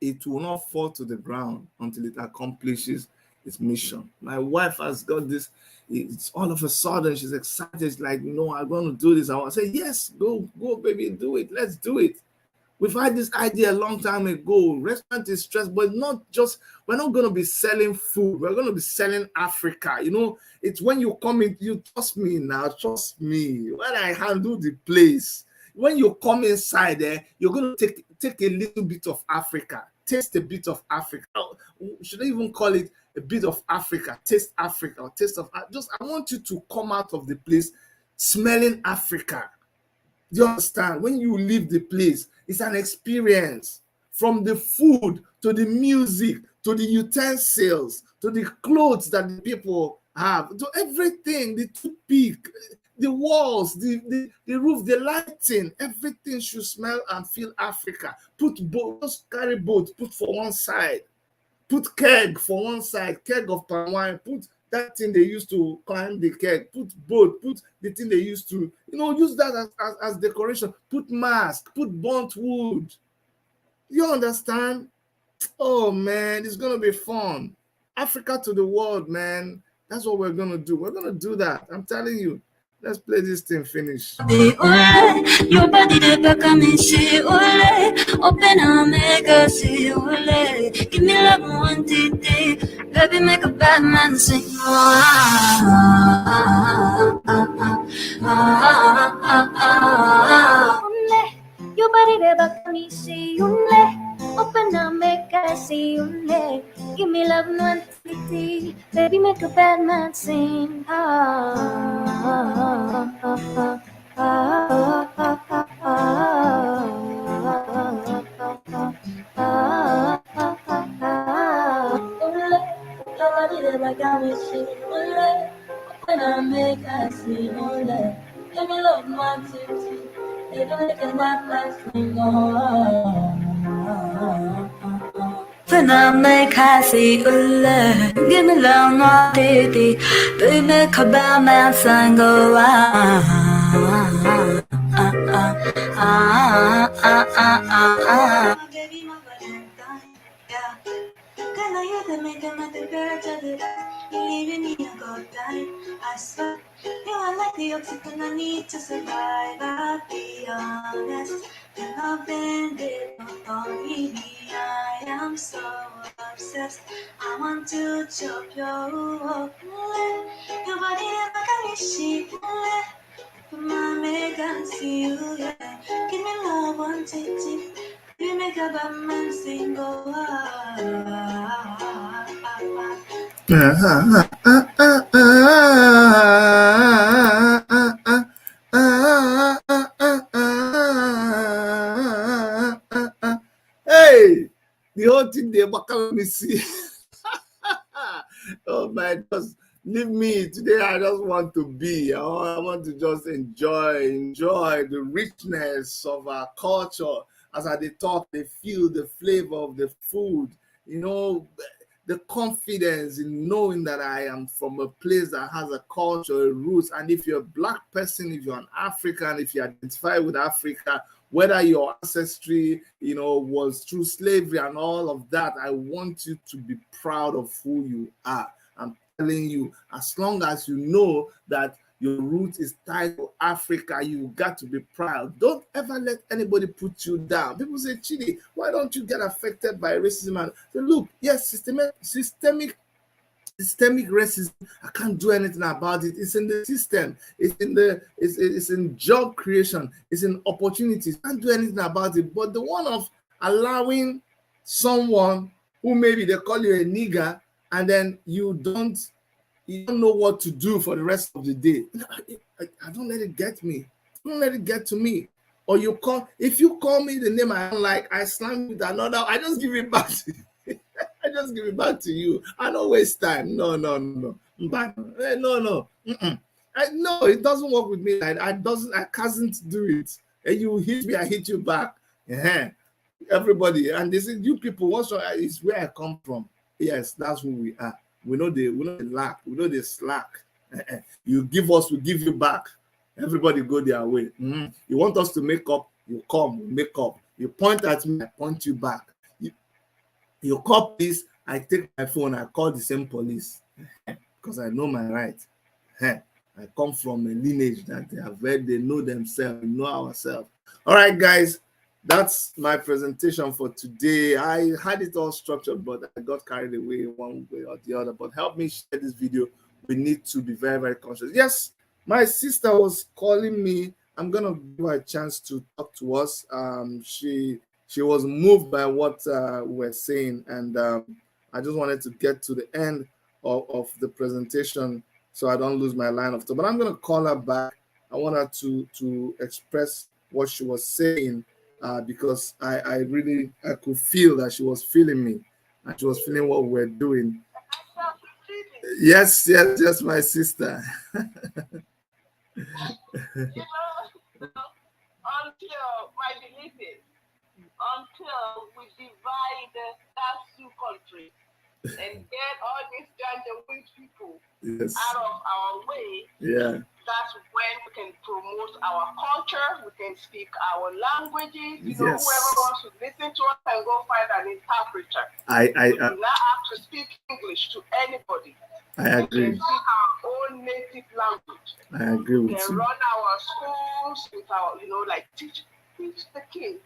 it will not fall to the ground until it accomplishes its mission. My wife has got this. It's all of a sudden she's excited. She's like, I'm going to do this. I want to say, yes, go, baby, do it. Let's do it. We've had this idea a long time ago. Restaurant is stressed, but we're not going to be selling food. We're going to be selling Africa. It's when you come in, you trust me now, trust me. When I handle the place, when you come inside there, you're going to take a little bit of Africa, taste a bit of Africa. Should I even call it a bit of Africa, taste Africa, or taste of, I want you to come out of the place smelling Africa. Do you understand? When you leave the place, it's an experience. From the food to the music to the utensils to the clothes that the people have to everything, the toothpick, the walls, the roof, the lighting, everything should smell and feel Africa. Put boat, just carry boat, put for one side. Put keg for one side, keg of palm wine, put that thing they used to climb the keg, put boat, put the thing they used to, use that as decoration, put mask, put burnt wood. You understand? Oh man, it's gonna be fun. Africa to the world, man. That's what we're gonna do. We're gonna do that. I'm telling you. Let's play this thing finish. Your body they back on me, see open up, make us see give me love one day, baby, make a bad man sing. Your body they back on me, see open up, make us see give me love one day, baby, make a bad man sing. When I make I see ole, give me love one city, they don't make a bad man sing. When I make I see ole, give me love one city, they make a bad man sing. Baby, my Valentine, yeah. Can I hear the make my temperature the rise? You leaving me a good time, I swear. You are like the oxygen I need to survive. I'll be honest, when I've been there, don't leave me. I am so obsessed. I want to chop your body never can you see. Mama can see you, yeah. Give me love one titty. You make a bad man sing, Hey, the whole thing they back me see. Oh my God. Leave me today. I just want to be. I want to just enjoy the richness of our culture. As they talk, they feel the flavor of the food. The confidence in knowing that I am from a place that has a culture, a roots. And if you're a Black person, if you're an African, if you identify with Africa, whether your ancestry, was through slavery and all of that, I want you to be proud of who you are. I'm telling you, as long as you know that your root is tied to Africa, you got to be proud. Don't ever let anybody put you down. People say, Chidi, why don't you get affected by racism? And say, look, yes, systemic racism, I can't do anything about it. It's in the system. It's in job creation. It's in opportunities. Can't do anything about it. But the one of allowing someone who maybe they call you a nigger and then you don't know what to do for the rest of the day. I don't let it get me. Don't let it get to me. Or if you call me the name I don't like, I slam with another, I just give it back to you. I just give it back to you. I don't waste time. No. No. No, it doesn't work with me. I can't do it. And you hit me, I hit you back. Everybody, and they say, you people, is where I come from. Yes, that's who we are. We know the lack, we know the slack. You give us, we give you back. Everybody go their way. You want us to make up, you come, we make up. You point at me, I point you back. You call police, I take my phone, I call the same police because I know my right. I come from a lineage that they know themselves, we know ourselves. All right, guys, that's my presentation for today. I had it all structured, but I got carried away one way or the other. But help me share this video. We need to be very, very conscious. Yes, my sister was calling me. I'm gonna give her a chance to talk to us. She was moved by what we're saying, and I just wanted to get to the end of the presentation so I don't lose my line of thought. But I'm gonna call her back. I want her to express what she was saying because I could feel that she was feeling me and she was feeling what we're doing. Yes, my sister. Until my belief is, until we divide that two countries and get all these ganja-wing people out of our way, that's when we can promote our culture, we can speak our languages. Whoever wants to listen to us can go find an interpreter. We do not have to speak English to anybody. I agree. We can speak our own native language. I agree with you. We can run our schools with our, teach the kids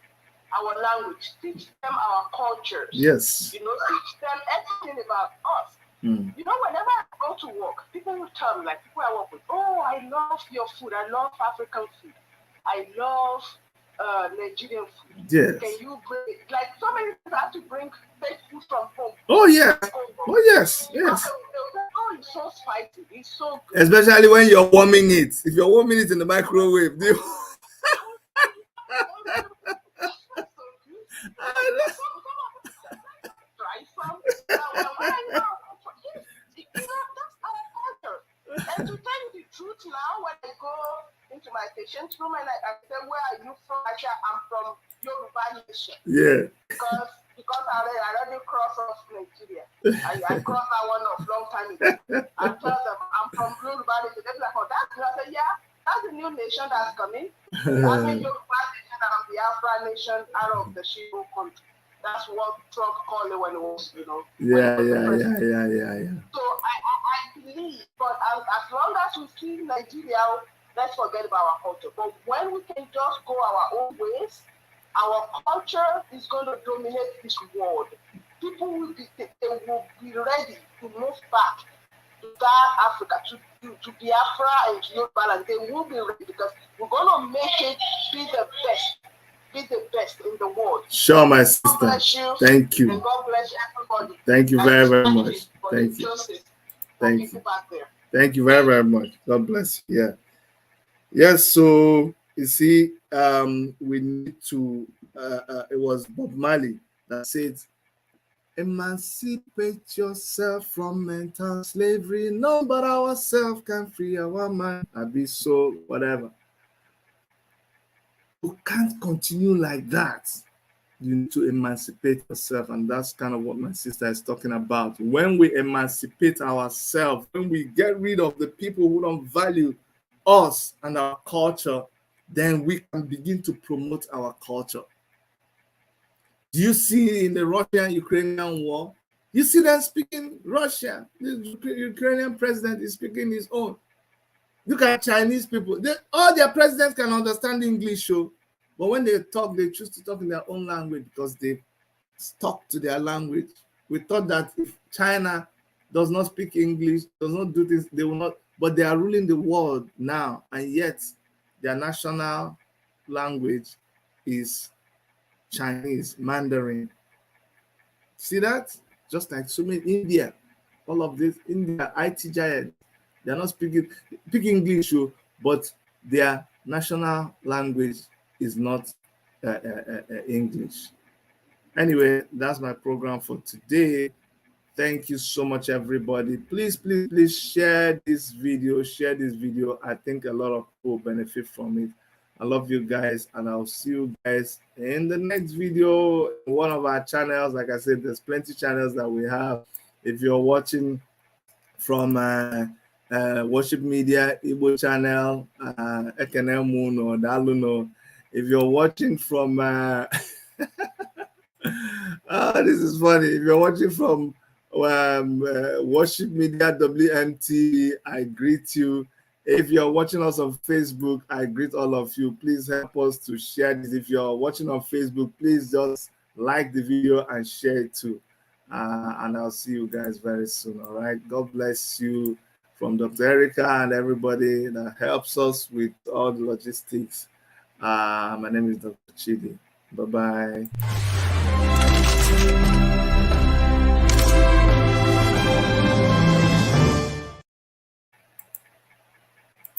our language, teach them our cultures. Yes. Teach them everything about us. Whenever I go to work, people will tell me, like people I work with, oh, I love your food. I love African food. I love Nigerian food. Yes. Can you bring it? Like so many people have to bring fake food from home. Oh, yeah. Oh, yes. Yes. Oh, it's so spicy. It's so good. Especially when you're warming it. If you're warming it in the microwave, Try some. That's our culture. And to tell you the truth now, when I go into my patient's room and I say, where are you from? I say, I'm from Yoruba Nation. Yeah. Because I already crossed off Nigeria. I crossed that one off long time ago. I tell them, I'm from Yoruba Nation. They're like, oh, that's good. I say, yeah, that's a new nation that's coming. I'm a Yoruba Nation and I'm the Afra Nation out of the Shibo country. That's what Trump called it when it was, Yeah. So I believe, but as long as we see Nigeria, let's forget about our culture. But when we can just go our own ways, our culture is going to dominate this world. People will be ready to move back to that Africa, to Biafra and to Yoruba, and they will be ready because we're going to make it be the best in the world. Sure, my sister. God bless you. Thank you. And God bless everybody. Thank you very, very much. Thank you. Thank you. Back there. Thank you very, very much. God bless you. Yeah. Yes, so you see, we need to, it was Bob Marley that said, emancipate yourself from mental slavery. None but ourselves can free our mind. Be so whatever. You can't continue like that. You need to emancipate yourself, and that's kind of what my sister is talking about. When we emancipate ourselves, when we get rid of the people who don't value us and our culture, then we can begin to promote our culture. Do you see in the Russian-Ukrainian war? You see them speaking Russian. The Ukrainian president is speaking his own. Look at Chinese people. All their presidents can understand English, but when they talk, they choose to talk in their own language because they stuck to their language. We thought that if China does not speak English, does not do this, they will not. But they are ruling the world now, and yet their national language is Chinese, Mandarin. See that? Just like so many India, all of this India IT giant, they are not speaking English, but their national language is not English. Anyway, that's my program for today. Thank you so much, everybody. Please share this video. I think a lot of people benefit from it. I love you guys, and I'll see you guys in the next video. One of our channels, like I said, there's plenty channels that we have. If you're watching from Worship Media Igbo channel, Ekenemuno, Daluno. If you're watching from, this is funny. If you're watching from Worship Media WMT, I greet you. If you're watching us on Facebook, I greet all of you. Please help us to share this. If you're watching on Facebook, please just like the video and share it too. And I'll see you guys very soon. All right. God bless you from Dr. Erica and everybody that helps us with all the logistics. My name is Dr. Chidi. Bye-bye.